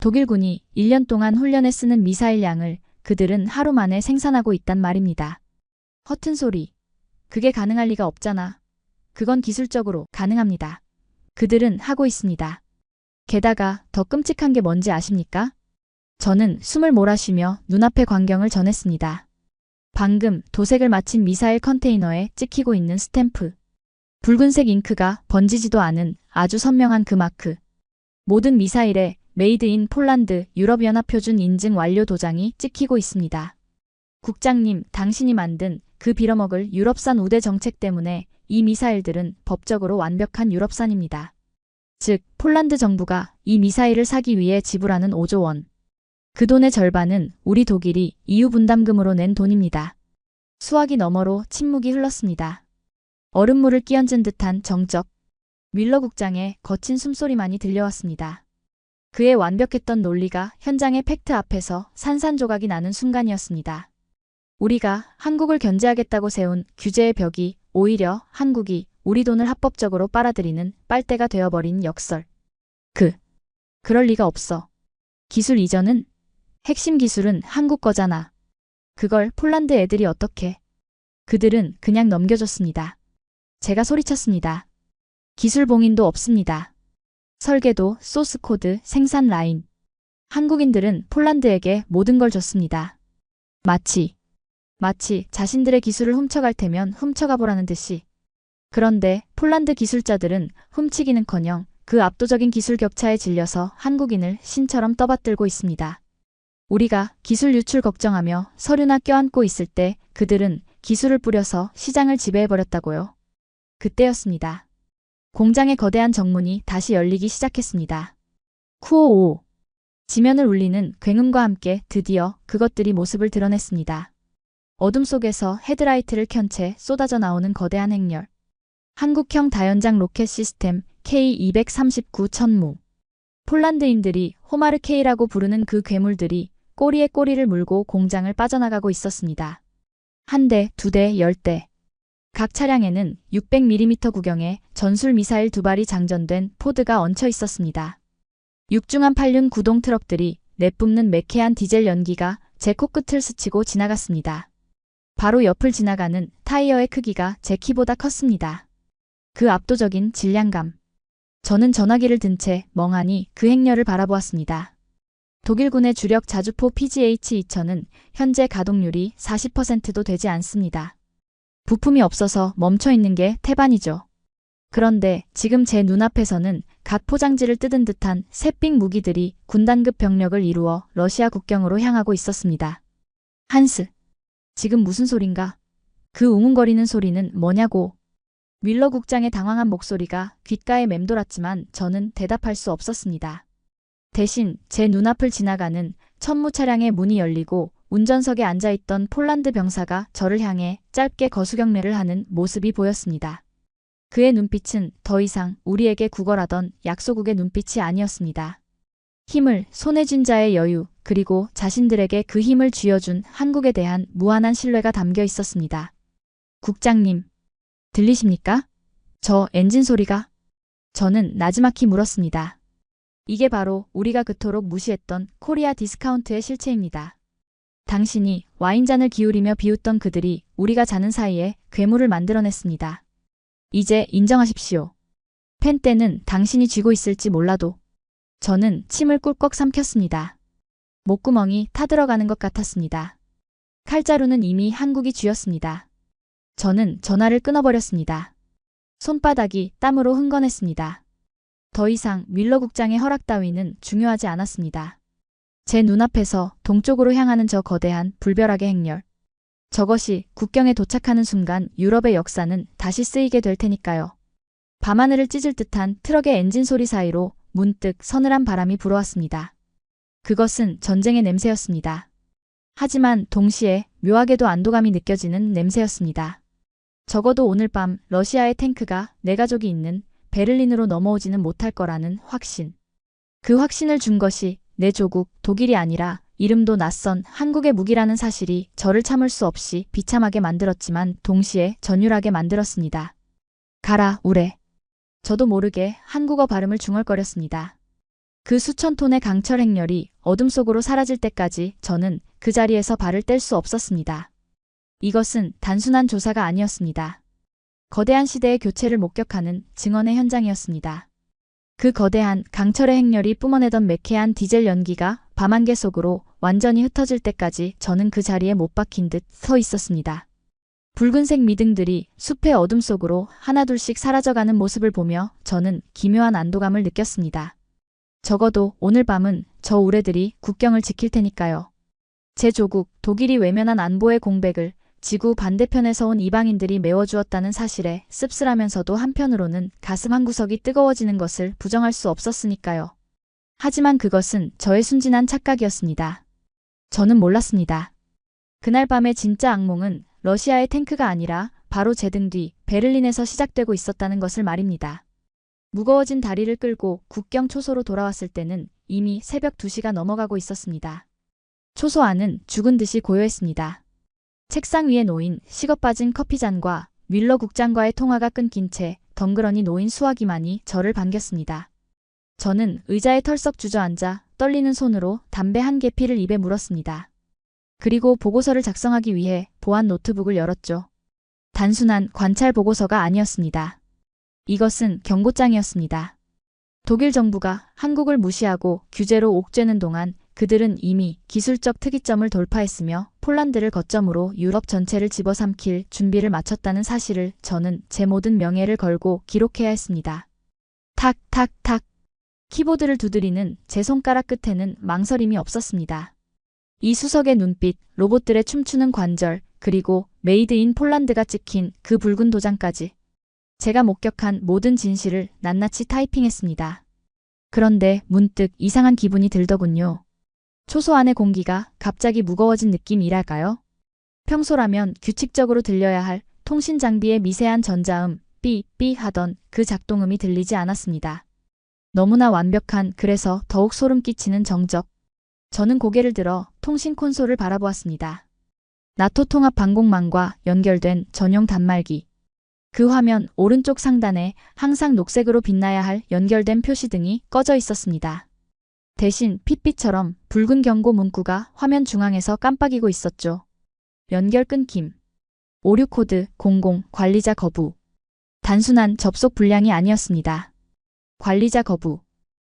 독일군이 1년 동안 훈련에 쓰는 미사일 양을 그들은 하루 만에 생산하고 있단 말입니다. 허튼 소리. 그게 가능할 리가 없잖아. 그건 기술적으로 가능합니다. 그들은 하고 있습니다. 게다가 더 끔찍한 게 뭔지 아십니까? 저는 숨을 몰아쉬며 눈앞의 광경을 전했습니다. 방금 도색을 마친 미사일 컨테이너에 찍히고 있는 스탬프. 붉은색 잉크가 번지지도 않은 아주 선명한 그 마크. 모든 미사일에 메이드 인 폴란드 유럽연합 표준 인증 완료 도장이 찍히고 있습니다. 국장님, 당신이 만든 그 빌어먹을 유럽산 우대 정책 때문에 이 미사일들은 법적으로 완벽한 유럽산입니다. 즉, 폴란드 정부가 이 미사일을 사기 위해 지불하는 5조 원. 그 돈의 절반은 우리 독일이 EU 분담금으로 낸 돈입니다. 수화기 너머로 침묵이 흘렀습니다. 얼음물을 끼얹은 듯한 정적. 뮬러 국장의 거친 숨소리만이 들려왔습니다. 그의 완벽했던 논리가 현장의 팩트 앞에서 산산조각이 나는 순간이었습니다. 우리가 한국을 견제하겠다고 세운 규제의 벽이 오히려 한국이 우리 돈을 합법적으로 빨아들이는 빨대가 되어버린 역설. 그럴 리가 없어. 기술 이전은? 핵심 기술은 한국 거잖아. 그걸 폴란드 애들이 어떻게? 그들은 그냥 넘겨줬습니다. 제가 소리쳤습니다. 기술 봉인도 없습니다. 설계도, 소스 코드, 생산 라인. 한국인들은 폴란드에게 모든 걸 줬습니다. 마치 자신들의 기술을 훔쳐갈 테면 훔쳐가 보라는 듯이. 그런데 폴란드 기술자들은 훔치기는커녕 그 압도적인 기술 격차에 질려서 한국인을 신처럼 떠받들고 있습니다. 우리가 기술 유출 걱정하며 서류나 껴안고 있을 때 그들은 기술을 뿌려서 시장을 지배해버렸다고요. 그때였습니다. 공장의 거대한 정문이 다시 열리기 시작했습니다. 쿠오오. 지면을 울리는 굉음과 함께 드디어 그것들이 모습을 드러냈습니다. 어둠 속에서 헤드라이트를 켠 채 쏟아져 나오는 거대한 행렬. 한국형 다연장 로켓 시스템 K239 천무. 폴란드인들이 호마르 K라고 부르는 그 괴물들이 꼬리에 꼬리를 물고 공장을 빠져나가고 있었습니다. 한 대, 두 대, 10대. 각 차량에는 600mm 구경의 전술 미사일 2발이 장전된 포드가 얹혀 있었습니다. 육중한 8륜 구동 트럭들이 내뿜는 매캐한 디젤 연기가 제 코끝을 스치고 지나갔습니다. 바로 옆을 지나가는 타이어의 크기가 제 키보다 컸습니다. 그 압도적인 질량감. 저는 전화기를 든 채 멍하니 그 행렬을 바라보았습니다. 독일군의 주력 자주포 PGH-2000은 현재 가동률이 40%도 되지 않습니다. 부품이 없어서 멈춰 있는 게 태반이죠. 그런데 지금 제 눈앞에서는 갓 포장지를 뜯은 듯한 새삥 무기들이 군단급 병력을 이루어 러시아 국경으로 향하고 있었습니다. 한스. 지금 무슨 소린가? 그 웅웅거리는 소리는 뭐냐고. 윌러 국장의 당황한 목소리가 귓가에 맴돌았지만 저는 대답할 수 없었습니다. 대신 제 눈앞을 지나가는 천무 차량의 문이 열리고 운전석에 앉아있던 폴란드 병사가 저를 향해 짧게 거수경례를 하는 모습이 보였습니다. 그의 눈빛은 더 이상 우리에게 구걸하던 약소국의 눈빛이 아니었습니다. 힘을 손에 쥔 자의 여유, 그리고 자신들에게 그 힘을 쥐어준 한국에 대한 무한한 신뢰가 담겨 있었습니다. 국장님, 들리십니까? 저 엔진 소리가? 저는 나지막히 물었습니다. 이게 바로 우리가 그토록 무시했던 코리아 디스카운트의 실체입니다. 당신이 와인잔을 기울이며 비웃던 그들이 우리가 자는 사이에 괴물을 만들어냈습니다. 이제 인정하십시오. 펜대는 당신이 쥐고 있을지 몰라도. 저는 침을 꿀꺽 삼켰습니다. 목구멍이 타들어가는 것 같았습니다. 칼자루는 이미 한국이 쥐었습니다. 저는 전화를 끊어버렸습니다. 손바닥이 땀으로 흥건했습니다. 더 이상 윌러 국장의 허락 따위는 중요하지 않았습니다. 제 눈앞에서 동쪽으로 향하는 저 거대한 불벼락의 행렬. 저것이 국경에 도착하는 순간 유럽의 역사는 다시 쓰이게 될 테니까요. 밤하늘을 찢을 듯한 트럭의 엔진 소리 사이로 문득 서늘한 바람이 불어왔습니다. 그것은 전쟁의 냄새였습니다. 하지만 동시에 묘하게도 안도감이 느껴지는 냄새였습니다. 적어도 오늘 밤 러시아의 탱크가 내 가족이 있는 베를린으로 넘어오지는 못할 거라는 확신. 그 확신을 준 것이 내 조국 독일이 아니라 이름도 낯선 한국의 무기라는 사실이 저를 참을 수 없이 비참하게 만들었지만 동시에 전율하게 만들었습니다. 가라, 우레. 저도 모르게 한국어 발음을 중얼거렸습니다. 그 수천 톤의 강철 행렬이 어둠 속으로 사라질 때까지 저는 그 자리에서 발을 뗄 수 없었습니다. 이것은 단순한 조사가 아니었습니다. 거대한 시대의 교체를 목격하는 증언의 현장이었습니다. 그 거대한 강철의 행렬이 뿜어내던 매캐한 디젤 연기가 밤안개 속으로 완전히 흩어질 때까지 저는 그 자리에 못 박힌 듯 서 있었습니다. 붉은색 미등들이 숲의 어둠 속으로 하나둘씩 사라져가는 모습을 보며 저는 기묘한 안도감을 느꼈습니다. 적어도 오늘 밤은 저 우레들이 국경을 지킬 테니까요. 제 조국 독일이 외면한 안보의 공백을 지구 반대편에서 온 이방인들이 메워주었다는 사실에 씁쓸하면서도 한편으로는 가슴 한구석이 뜨거워지는 것을 부정할 수 없었으니까요. 하지만 그것은 저의 순진한 착각이었습니다. 저는 몰랐습니다. 그날 밤의 진짜 악몽은 러시아의 탱크가 아니라 바로 제 등 뒤 베를린에서 시작되고 있었다는 것을 말입니다. 무거워진 다리를 끌고 국경 초소로 돌아왔을 때는 이미 새벽 2시가 넘어가고 있었습니다. 초소 안은 죽은 듯이 고요했습니다. 책상 위에 놓인 식어빠진 커피잔과 뮬러 국장과의 통화가 끊긴 채 덩그러니 놓인 수화기만이 저를 반겼습니다. 저는 의자에 털썩 주저앉아 떨리는 손으로 담배 한 개피를 입에 물었습니다. 그리고 보고서를 작성하기 위해 보안 노트북을 열었죠. 단순한 관찰 보고서가 아니었습니다. 이것은 경고장이었습니다. 독일 정부가 한국을 무시하고 규제로 옥죄는 동안 그들은 이미 기술적 특이점을 돌파했으며 폴란드를 거점으로 유럽 전체를 집어삼킬 준비를 마쳤다는 사실을 저는 제 모든 명예를 걸고 기록해야 했습니다. 탁탁탁. 키보드를 두드리는 제 손가락 끝에는 망설임이 없었습니다. 이 수석의 눈빛, 로봇들의 춤추는 관절, 그리고 메이드 인 폴란드가 찍힌 그 붉은 도장까지. 제가 목격한 모든 진실을 낱낱이 타이핑했습니다. 그런데 문득 이상한 기분이 들더군요. 초소 안의 공기가 갑자기 무거워진 느낌이랄까요? 평소라면 규칙적으로 들려야 할 통신 장비의 미세한 전자음, 삐삐 하던 그 작동음이 들리지 않았습니다. 너무나 완벽한, 그래서 더욱 소름 끼치는 정적. 저는 고개를 들어 통신 콘솔을 바라보았습니다. 나토 통합 방공망과 연결된 전용 단말기. 그 화면 오른쪽 상단에 항상 녹색으로 빛나야 할 연결된 표시등이 꺼져 있었습니다. 대신 핏빛처럼 붉은 경고 문구가 화면 중앙에서 깜빡이고 있었죠. 연결 끊김. 오류 코드 00 관리자 거부. 단순한 접속 불량이 아니었습니다. 관리자 거부.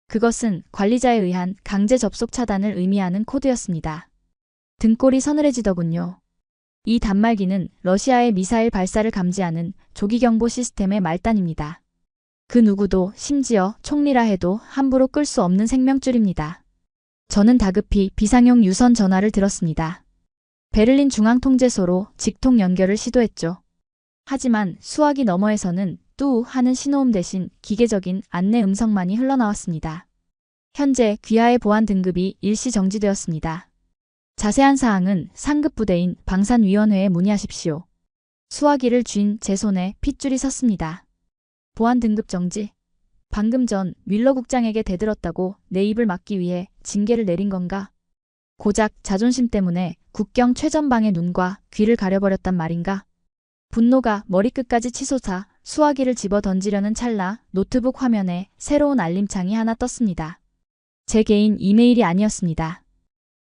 그것은 관리자에 의한 강제 접속 차단을 의미하는 코드였습니다. 등골이 서늘해지더군요. 이 단말기는 러시아의 미사일 발사를 감지하는 조기경보 시스템의 말단입니다. 그 누구도, 심지어 총리라 해도 함부로 끌 수 없는 생명줄입니다. 저는 다급히 비상용 유선 전화를 들었습니다. 베를린 중앙통제소로 직통 연결을 시도했죠. 하지만 수화기 너머에서는 뚜 하는 신호음 대신 기계적인 안내 음성만이 흘러나왔습니다. 현재 귀하의 보안 등급이 일시 정지되었습니다. 자세한 사항은 상급 부대인 방산위원회에 문의하십시오. 수화기를 쥔 제 손에 핏줄이 섰습니다. 보안 등급 정지. 방금 전 뮬러 국장에게 대들었다고 내 입을 막기 위해 징계를 내린 건가? 고작 자존심 때문에 국경 최전방의 눈과 귀를 가려버렸단 말인가? 분노가 머리끝까지 치솟아 수화기를 집어 던지려는 찰나 노트북 화면에 새로운 알림창이 하나 떴습니다. 제 개인 이메일이 아니었습니다.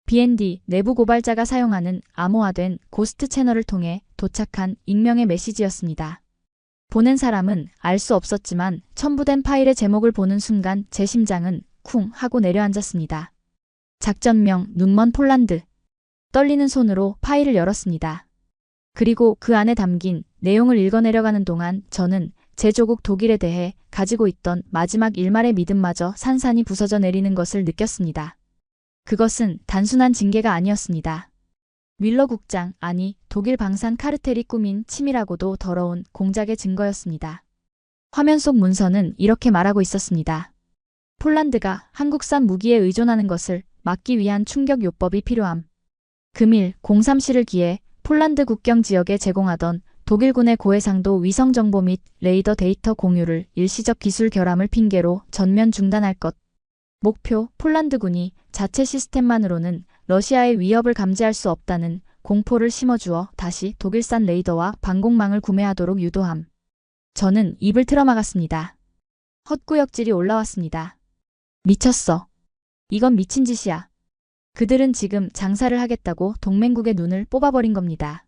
BND 내부 고발자가 사용하는 암호화된 고스트 채널을 통해 도착한 익명의 메시지였습니다. 보낸 사람은 알 수 없었지만 첨부된 파일의 제목을 보는 순간 제 심장은 쿵 하고 내려앉았습니다. 작전명 눈먼 폴란드. 떨리는 손으로 파일을 열었습니다. 그리고 그 안에 담긴 내용을 읽어내려가는 동안 저는 제 조국 독일에 대해 가지고 있던 마지막 일말의 믿음마저 산산이 부서져 내리는 것을 느꼈습니다. 그것은 단순한 징계가 아니었습니다. 뮬러 국장, 아니 독일 방산 카르텔이 꾸민 치밀하고도 더러운 공작의 증거였습니다. 화면 속 문서는 이렇게 말하고 있었습니다. 폴란드가 한국산 무기에 의존하는 것을 막기 위한 충격 요법이 필요함. 금일 03시를 기해 폴란드 국경 지역에 제공하던 독일군의 고해상도 위성정보 및 레이더 데이터 공유를 일시적 기술 결함을 핑계로 전면 중단할 것. 목표, 폴란드군이 자체 시스템만으로는 러시아의 위협을 감지할 수 없다는 공포를 심어주어 다시 독일산 레이더와 방공망을 구매하도록 유도함. 저는 입을 틀어막았습니다. 헛구역질이 올라왔습니다. 미쳤어. 이건 미친 짓이야. 그들은 지금 장사를 하겠다고 동맹국의 눈을 뽑아버린 겁니다.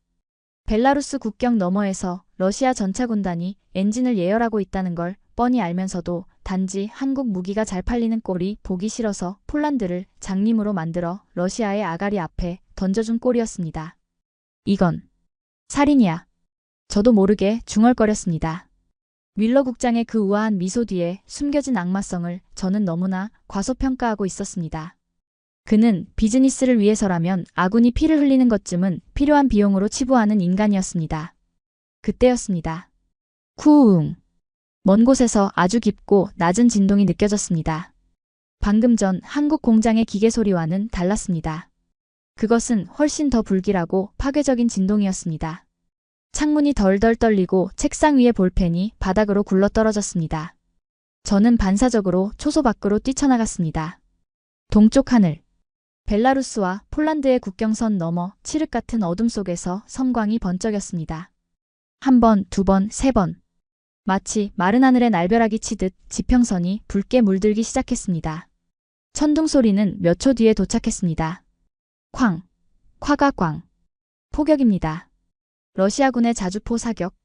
벨라루스 국경 너머에서 러시아 전차군단이 엔진을 예열하고 있다는 걸 뻔히 알면서도 단지 한국 무기가 잘 팔리는 꼴이 보기 싫어서 폴란드를 장림으로 만들어 러시아의 아가리 앞에 던져준 꼴이었습니다. 이건 살인이야. 저도 모르게 중얼거렸습니다. 윌러 국장의 그 우아한 미소 뒤에 숨겨진 악마성을 저는 너무나 과소평가하고 있었습니다. 그는 비즈니스를 위해서라면 아군이 피를 흘리는 것쯤은 필요한 비용으로 치부하는 인간이었습니다. 그때였습니다. 쿠웅. 먼 곳에서 아주 깊고 낮은 진동이 느껴졌습니다. 방금 전 한국 공장의 기계 소리와는 달랐습니다. 그것은 훨씬 더 불길하고 파괴적인 진동이었습니다. 창문이 덜덜 떨리고 책상 위의 볼펜이 바닥으로 굴러떨어졌습니다. 저는 반사적으로 초소 밖으로 뛰쳐나갔습니다. 동쪽 하늘. 벨라루스와 폴란드의 국경선 너머 칠흑 같은 어둠 속에서 섬광이 번쩍였습니다. 한 번, 두 번, 세 번. 마치 마른 하늘에 날벼락이 치듯 지평선이 붉게 물들기 시작했습니다. 천둥 소리는 몇 초 뒤에 도착했습니다. 쾅, 콰가꽝. 포격입니다. 러시아군의 자주포 사격.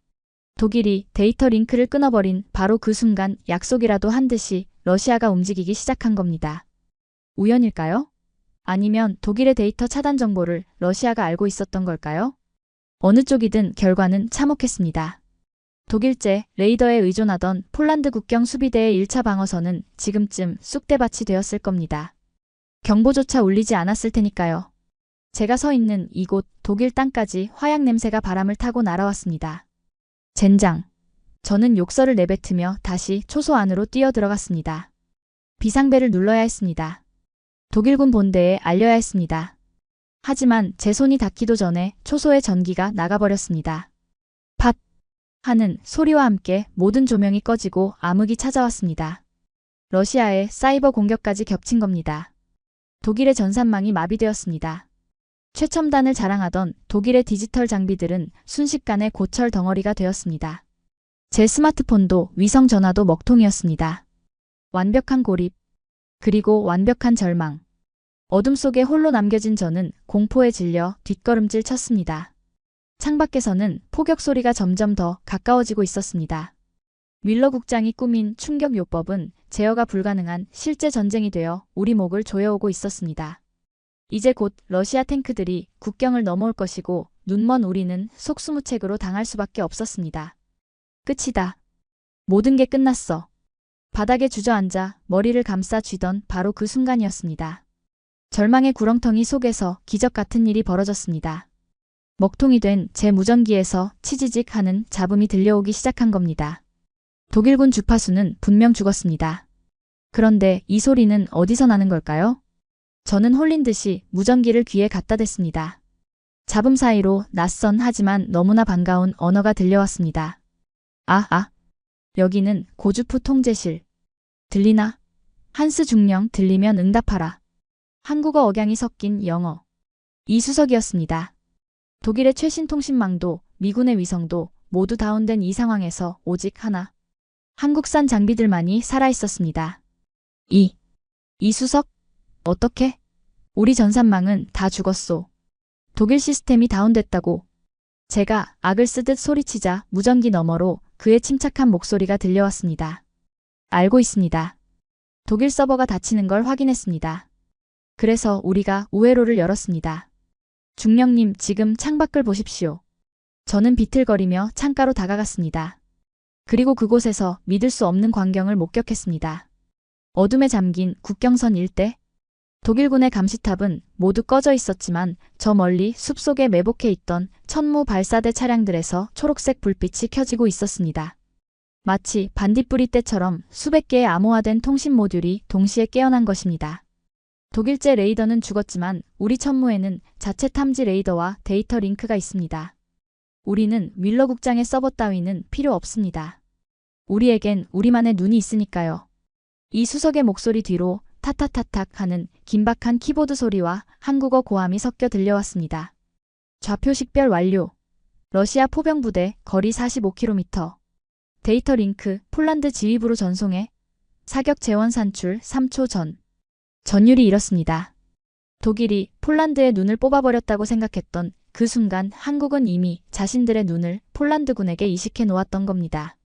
독일이 데이터 링크를 끊어버린 바로 그 순간 약속이라도 한 듯이 러시아가 움직이기 시작한 겁니다. 우연일까요? 아니면 독일의 데이터 차단 정보를 러시아가 알고 있었던 걸까요? 어느 쪽이든 결과는 참혹했습니다. 독일제 레이더에 의존하던 폴란드 국경 수비대의 1차 방어선은 지금쯤 쑥대밭이 되었을 겁니다. 경보조차 울리지 않았을 테니까요. 제가 서 있는 이곳 독일 땅까지 화약 냄새가 바람을 타고 날아왔습니다. 젠장. 저는 욕설을 내뱉으며 다시 초소 안으로 뛰어들어갔습니다. 비상벨을 눌러야 했습니다. 독일군 본대에 알려야 했습니다. 하지만 제 손이 닿기도 전에 초소의 전기가 나가버렸습니다. 팟! 하는 소리와 함께 모든 조명이 꺼지고 암흑이 찾아왔습니다. 러시아의 사이버 공격까지 겹친 겁니다. 독일의 전산망이 마비되었습니다. 최첨단을 자랑하던 독일의 디지털 장비들은 순식간에 고철 덩어리가 되었습니다. 제 스마트폰도 위성 전화도 먹통이었습니다. 완벽한 고립, 그리고 완벽한 절망. 어둠 속에 홀로 남겨진 저는 공포에 질려 뒷걸음질 쳤습니다. 창밖에서는 포격 소리가 점점 더 가까워지고 있었습니다. 윌러 국장이 꾸민 충격 요법은 제어가 불가능한 실제 전쟁이 되어 우리 목을 조여오고 있었습니다. 이제 곧 러시아 탱크들이 국경을 넘어올 것이고 눈먼 우리는 속수무책으로 당할 수밖에 없었습니다. 끝이다. 모든 게 끝났어. 바닥에 주저앉아 머리를 감싸 쥐던 바로 그 순간이었습니다. 절망의 구렁텅이 속에서 기적 같은 일이 벌어졌습니다. 먹통이 된 제 무전기에서 치지직 하는 잡음이 들려오기 시작한 겁니다. 독일군 주파수는 분명 죽었습니다. 그런데 이 소리는 어디서 나는 걸까요? 저는 홀린 듯이 무전기를 귀에 갖다 댔습니다. 잡음 사이로 낯선 하지만 너무나 반가운 언어가 들려왔습니다. 여기는 고주프 통제실. 들리나? 한스 중령 들리면 응답하라. 한국어 억양이 섞인 영어. 이수석이었습니다. 독일의 최신 통신망도 미군의 위성도 모두 다운된 이 상황에서 오직 하나. 한국산 장비들만이 살아있었습니다. 이수석? 어떻게? 우리 전산망은 다 죽었소. 독일 시스템이 다운됐다고. 제가 악을 쓰듯 소리치자 무전기 너머로 그의 침착한 목소리가 들려왔습니다. 알고 있습니다. 독일 서버가 닫히는 걸 확인했습니다. 그래서 우리가 우회로를 열었습니다. 중령님 지금 창밖을 보십시오. 저는 비틀거리며 창가로 다가갔습니다. 그리고 그곳에서 믿을 수 없는 광경을 목격했습니다. 어둠에 잠긴 국경선 일대. 독일군의 감시탑은 모두 꺼져 있었지만 저 멀리 숲속에 매복해 있던 천무 발사대 차량들에서 초록색 불빛이 켜지고 있었습니다. 마치 반딧불이 때처럼 수백 개의 암호화된 통신 모듈이 동시에 깨어난 것입니다. 독일제 레이더는 죽었지만 우리 천무에는 자체 탐지 레이더와 데이터 링크가 있습니다. 우리는 윌러 국장의 서버 따위는 필요 없습니다. 우리에겐 우리만의 눈이 있으니까요. 이 수석의 목소리 뒤로 타타타탁 하는 긴박한 키보드 소리와 한국어 고함이 섞여 들려왔습니다. 좌표 식별 완료. 러시아 포병부대 거리 45km. 데이터 링크 폴란드 지휘부로 전송해. 사격 재원 산출 3초 전. 전율이 이렇습니다. 독일이 폴란드의 눈을 뽑아버렸다고 생각했던 그 순간 한국은 이미 자신들의 눈을 폴란드군에게 이식해 놓았던 겁니다.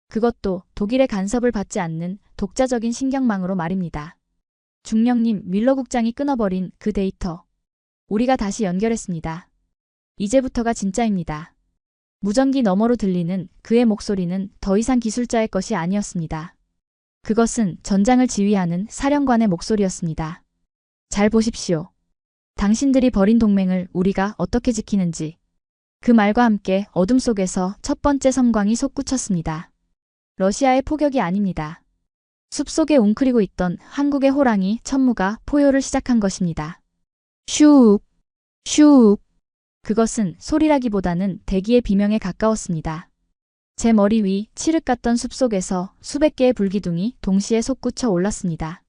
그것도 독일의 간섭을 받지 않는 독자적인 신경망으로 말입니다. 중령님, 뮬러 국장이 끊어버린 그 데이터. 우리가 다시 연결했습니다. 이제부터가 진짜입니다. 무전기 너머로 들리는 그의 목소리는 더 이상 기술자의 것이 아니었습니다. 그것은 전장을 지휘하는 사령관의 목소리였습니다. 잘 보십시오. 당신들이 벌인 동맹을 우리가 어떻게 지키는지. 그 말과 함께 어둠 속에서 첫 번째 섬광이 솟구쳤습니다. 러시아의 포격이 아닙니다. 숲속에 웅크리고 있던 한국의 호랑이 천무가 포효를 시작한 것입니다. 슉! 슉! 그것은 소리라기보다는 대기의 비명에 가까웠습니다. 제 머리 위 칠흑 같던 숲속에서 수백 개의 불기둥이 동시에 솟구쳐 올랐습니다.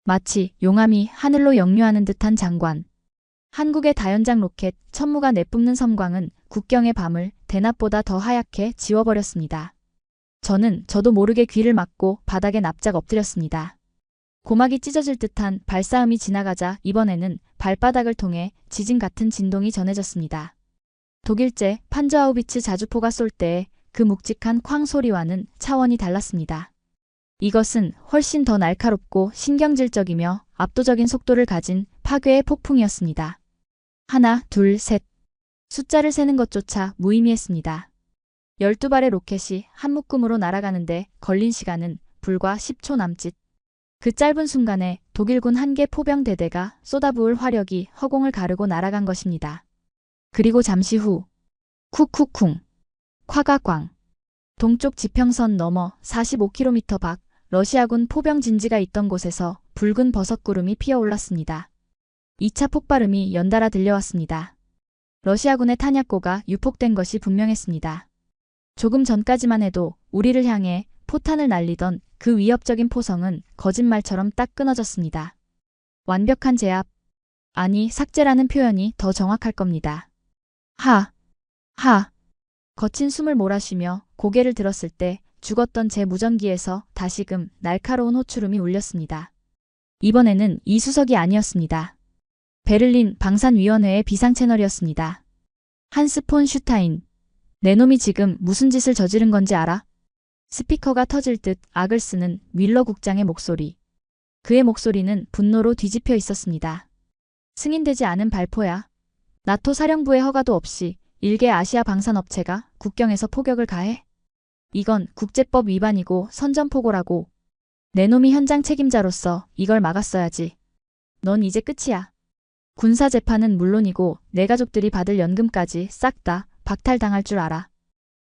마치 용암이 하늘로 역류하는 듯한 장관. 한국의 다연장 로켓 천무가 내뿜는 섬광은 국경의 밤을 대낮보다 더 하얗게 지워버렸습니다. 저는 저도 모르게 귀를 막고 바닥에 납작 엎드렸습니다. 고막이 찢어질 듯한 발싸움이 지나가자 이번에는 발바닥을 통해 지진 같은 진동이 전해졌습니다. 독일제 판저하우비츠 자주포가 쏠 때의 그 묵직한 쾅 소리와는 차원이 달랐습니다. 이것은 훨씬 더 날카롭고 신경질적이며 압도적인 속도를 가진 파괴의 폭풍이었습니다. 하나, 둘, 셋. 숫자를 세는 것조차 무의미했습니다. 12발의 로켓이 한 묶음으로 날아가는데 걸린 시간은 불과 10초 남짓. 그 짧은 순간에 독일군 한 개 포병 대대가 쏟아부을 화력이 허공을 가르고 날아간 것입니다. 그리고 잠시 후 쿡쿡쿵 콰가꽝 동쪽 지평선 너머 45km 밖 러시아군 포병 진지가 있던 곳에서 붉은 버섯구름이 피어올랐습니다. 2차 폭발음이 연달아 들려왔습니다. 러시아군의 탄약고가 유폭된 것이 분명했습니다. 조금 전까지만 해도 우리를 향해 포탄을 날리던 그 위협적인 포성은 거짓말처럼 딱 끊어졌습니다. 완벽한 제압, 아니 삭제라는 표현이 더 정확할 겁니다. 하, 거친 숨을 몰아쉬며 고개를 들었을 때 죽었던 제 무전기에서 다시금 날카로운 호출음이 울렸습니다. 이번에는 이수석이 아니었습니다. 베를린 방산위원회의 비상채널이었습니다. 한스 폰 슈타인, 내 놈이 지금 무슨 짓을 저지른 건지 알아? 스피커가 터질 듯 악을 쓰는 윌러 국장의 목소리. 그의 목소리는 분노로 뒤집혀 있었습니다. 승인되지 않은 발포야. 나토 사령부의 허가도 없이 일개 아시아 방산업체가 국경에서 포격을 가해? 이건 국제법 위반이고 선전포고라고. 내 놈이 현장 책임자로서 이걸 막았어야지. 넌 이제 끝이야. 군사재판은 물론이고 내 가족들이 받을 연금까지 싹 다 박탈당할 줄 알아.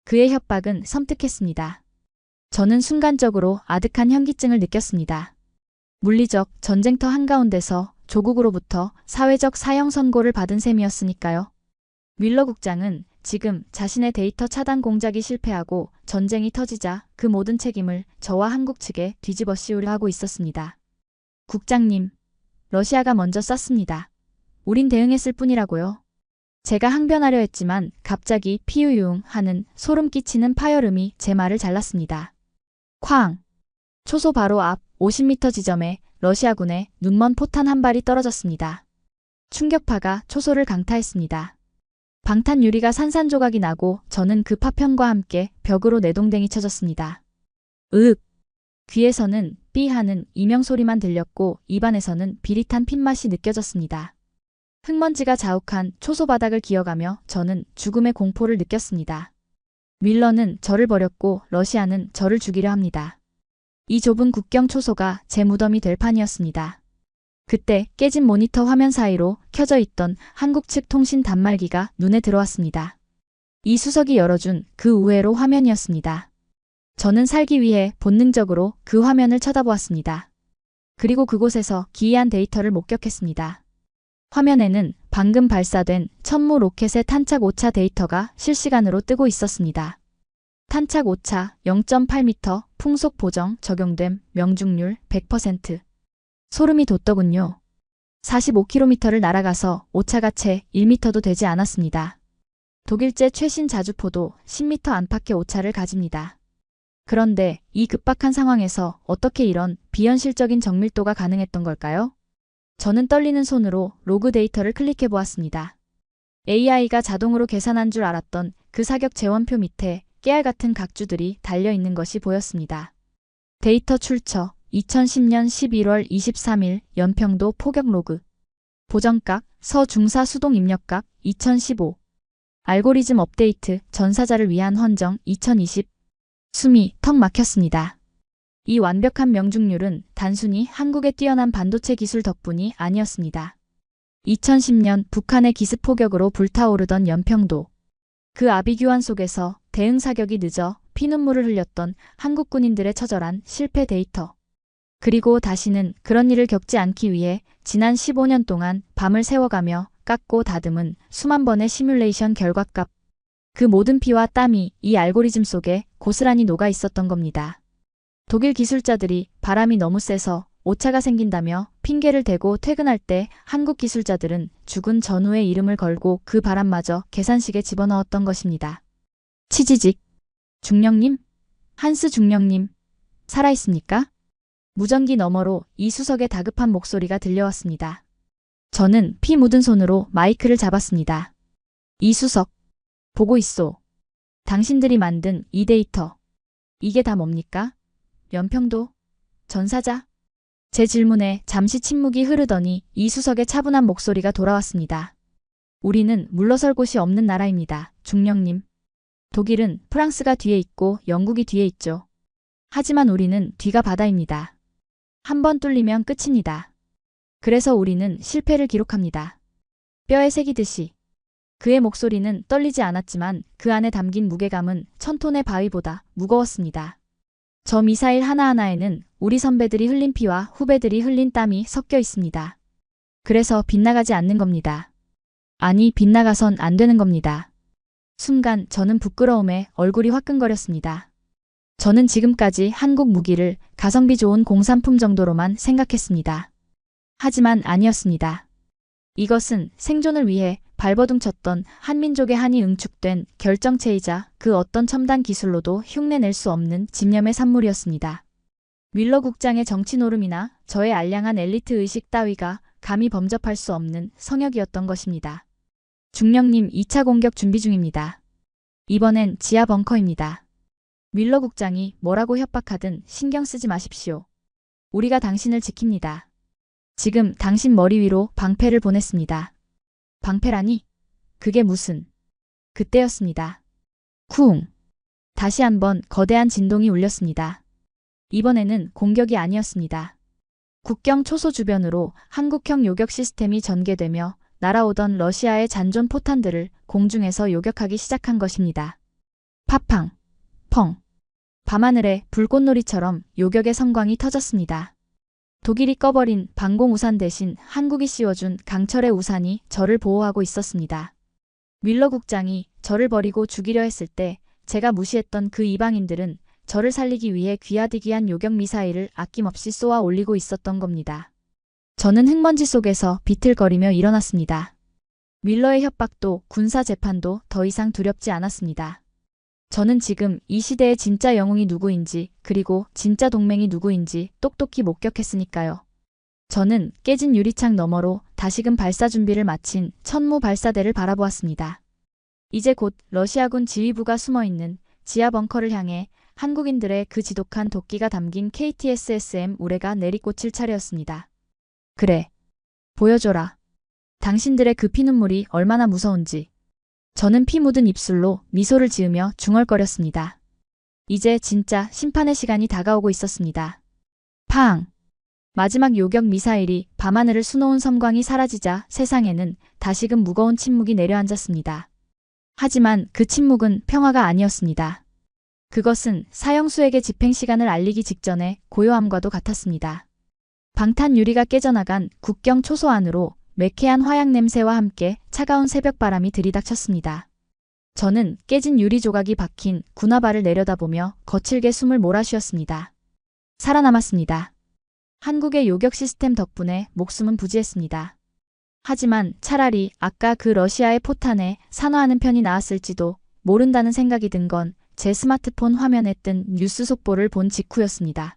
그의 협박은 섬뜩했습니다. 저는 순간적으로 아득한 현기증을 느꼈습니다. 물리적 전쟁터 한가운데서 조국으로부터 사회적 사형 선고를 받은 셈이었으니까요. 윌러 국장은 지금 자신의 데이터 차단 공작이 실패하고 전쟁이 터지자 그 모든 책임을 저와 한국 측에 뒤집어 씌우려 하고 있었습니다. 국장님, 러시아가 먼저 쐈습니다. 우린 대응했을 뿐이라고요. 제가 항변하려 했지만 갑자기 피우유웅 하는 소름 끼치는 파열음이 제 말을 잘랐습니다. 쾅! 초소 바로 앞 50m 지점에 러시아군의 눈먼 포탄 한 발이 떨어졌습니다. 충격파가 초소를 강타했습니다. 방탄 유리가 산산조각이 나고 저는 그 파편과 함께 벽으로 내동댕이 쳐졌습니다. 으윽! 귀에서는 삐 하는 이명소리만 들렸고 입안에서는 비릿한 핏맛이 느껴졌습니다. 흙먼지가 자욱한 초소 바닥을 기어가며 저는 죽음의 공포를 느꼈습니다. 윌러는 저를 버렸고 러시아는 저를 죽이려 합니다. 이 좁은 국경 초소가 제 무덤이 될 판이었습니다. 그때 깨진 모니터 화면 사이로 켜져 있던 한국 측 통신 단말기가 눈에 들어왔습니다. 이수석이 열어준 그 우회로 화면이었습니다. 저는 살기 위해 본능적으로 그 화면을 쳐다보았습니다. 그리고 그곳에서 기이한 데이터를 목격했습니다. 화면에는 방금 발사된 천무 로켓의 탄착 오차 데이터가 실시간으로 뜨고 있었습니다. 탄착 오차 0.8m, 풍속 보정 적용됨, 명중률 100%. 소름이 돋더군요. 45km를 날아가서 오차가 채 1m도 되지 않았습니다. 독일제 최신 자주포도 10m 안팎의 오차를 가집니다. 그런데 이 급박한 상황에서 어떻게 이런 비현실적인 정밀도가 가능했던 걸까요? 저는 떨리는 손으로 로그 데이터를 클릭해 보았습니다. AI가 자동으로 계산한 줄 알았던 그 사격 재원표 밑에 깨알 같은 각주들이 달려 있는 것이 보였습니다. 데이터 출처 2010년 11월 23일 연평도 포격 로그. 보정각 서중사 수동 입력각 2015. 알고리즘 업데이트 전사자를 위한 헌정 2020. 숨이 턱 막혔습니다. 이 완벽한 명중률은 단순히 한국의 뛰어난 반도체 기술 덕분이 아니었습니다. 2010년 북한의 기습 포격으로 불타오르던 연평도. 그 아비규환 속에서 대응 사격이 늦어 피눈물을 흘렸던 한국 군인들의 처절한 실패 데이터. 그리고 다시는 그런 일을 겪지 않기 위해 지난 15년 동안 밤을 새워가며 깎고 다듬은 수만 번의 시뮬레이션 결과값. 그 모든 피와 땀이 이 알고리즘 속에 고스란히 녹아 있었던 겁니다. 독일 기술자들이 바람이 너무 세서 오차가 생긴다며 핑계를 대고 퇴근할 때 한국 기술자들은 죽은 전우의 이름을 걸고 그 바람마저 계산식에 집어넣었던 것입니다. 치지직. 중령님? 한스 중령님. 살아있습니까? 무전기 너머로 이수석의 다급한 목소리가 들려왔습니다. 저는 피 묻은 손으로 마이크를 잡았습니다. 이수석. 보고 있소. 당신들이 만든 이 데이터. 이게 다 뭡니까? 연평도? 전사자? 제 질문에 잠시 침묵이 흐르더니 이수석의 차분한 목소리가 돌아왔습니다. 우리는 물러설 곳이 없는 나라입니다. 중령님. 독일은 프랑스가 뒤에 있고 영국이 뒤에 있죠. 하지만 우리는 뒤가 바다입니다. 한 번 뚫리면 끝입니다. 그래서 우리는 실패를 기록합니다. 뼈에 새기듯이. 그의 목소리는 떨리지 않았지만 그 안에 담긴 무게감은 1000톤의 바위보다 무거웠습니다. 저 미사일 하나하나에는 우리 선배들이 흘린 피와 후배들이 흘린 땀이 섞여 있습니다. 그래서 빗나가지 않는 겁니다. 아니, 빗나가선 안 되는 겁니다. 순간 저는 부끄러움에 얼굴이 화끈거렸습니다. 저는 지금까지 한국 무기를 가성비 좋은 공산품 정도로만 생각했습니다. 하지만 아니었습니다. 이것은 생존을 위해 발버둥 쳤던 한민족의 한이 응축된 결정체이자 그 어떤 첨단 기술로도 흉내낼 수 없는 집념의 산물이었습니다. 윌러 국장의 정치 노름이나 저의 알량한 엘리트 의식 따위가 감히 범접할 수 없는 성역이었던 것입니다. 중령님 2차 공격 준비 중입니다. 이번엔 지하 벙커입니다. 윌러 국장이 뭐라고 협박하든 신경 쓰지 마십시오. 우리가 당신을 지킵니다. 지금 당신 머리 위로 방패를 보냈습니다. 방패라니? 그게 무슨... 그때였습니다. 쿵! 다시 한번 거대한 진동이 울렸습니다. 이번에는 공격이 아니었습니다. 국경 초소 주변으로 한국형 요격 시스템이 전개되며 날아오던 러시아의 잔존 포탄들을 공중에서 요격하기 시작한 것입니다. 파팡! 펑! 밤하늘에 불꽃놀이처럼 요격의 성광이 터졌습니다. 독일이 꺼버린 방공 우산 대신 한국이 씌워준 강철의 우산이 저를 보호하고 있었습니다. 윌러 국장이 저를 버리고 죽이려 했을 때 제가 무시했던 그 이방인들은 저를 살리기 위해 귀하디귀한 요격 미사일을 아낌없이 쏘아 올리고 있었던 겁니다. 저는 흙먼지 속에서 비틀거리며 일어났습니다. 윌러의 협박도 군사 재판도 더 이상 두렵지 않았습니다. 저는 지금 이 시대의 진짜 영웅이 누구인지 그리고 진짜 동맹이 누구인지 똑똑히 목격했으니까요. 저는 깨진 유리창 너머로 다시금 발사 준비를 마친 천무 발사대를 바라보았습니다. 이제 곧 러시아군 지휘부가 숨어있는 지하 벙커를 향해 한국인들의 그 지독한 도끼가 담긴 KTSSM 우레가 내리꽂힐 차례였습니다. 그래. 보여줘라. 당신들의 그 피눈물이 얼마나 무서운지. 저는 피 묻은 입술로 미소를 지으며 중얼거렸습니다. 이제 진짜 심판의 시간이 다가오고 있었습니다. 팡! 마지막 요격 미사일이 밤하늘을 수놓은 섬광이 사라지자 세상에는 다시금 무거운 침묵이 내려앉았습니다. 하지만 그 침묵은 평화가 아니었습니다. 그것은 사형수에게 집행시간을 알리기 직전의 고요함과도 같았습니다. 방탄 유리가 깨져나간 국경 초소 안으로 매캐한 화약 냄새와 함께 차가운 새벽바람이 들이닥쳤습니다. 저는 깨진 유리 조각이 박힌 군화발을 내려다보며 거칠게 숨을 몰아쉬었습니다. 살아남았습니다. 한국의 요격 시스템 덕분에 목숨은 부지했습니다. 하지만 차라리 아까 그 러시아의 포탄에 산화하는 편이 나았을지도 모른다는 생각이 든 건 제 스마트폰 화면에 뜬 뉴스 속보를 본 직후였습니다.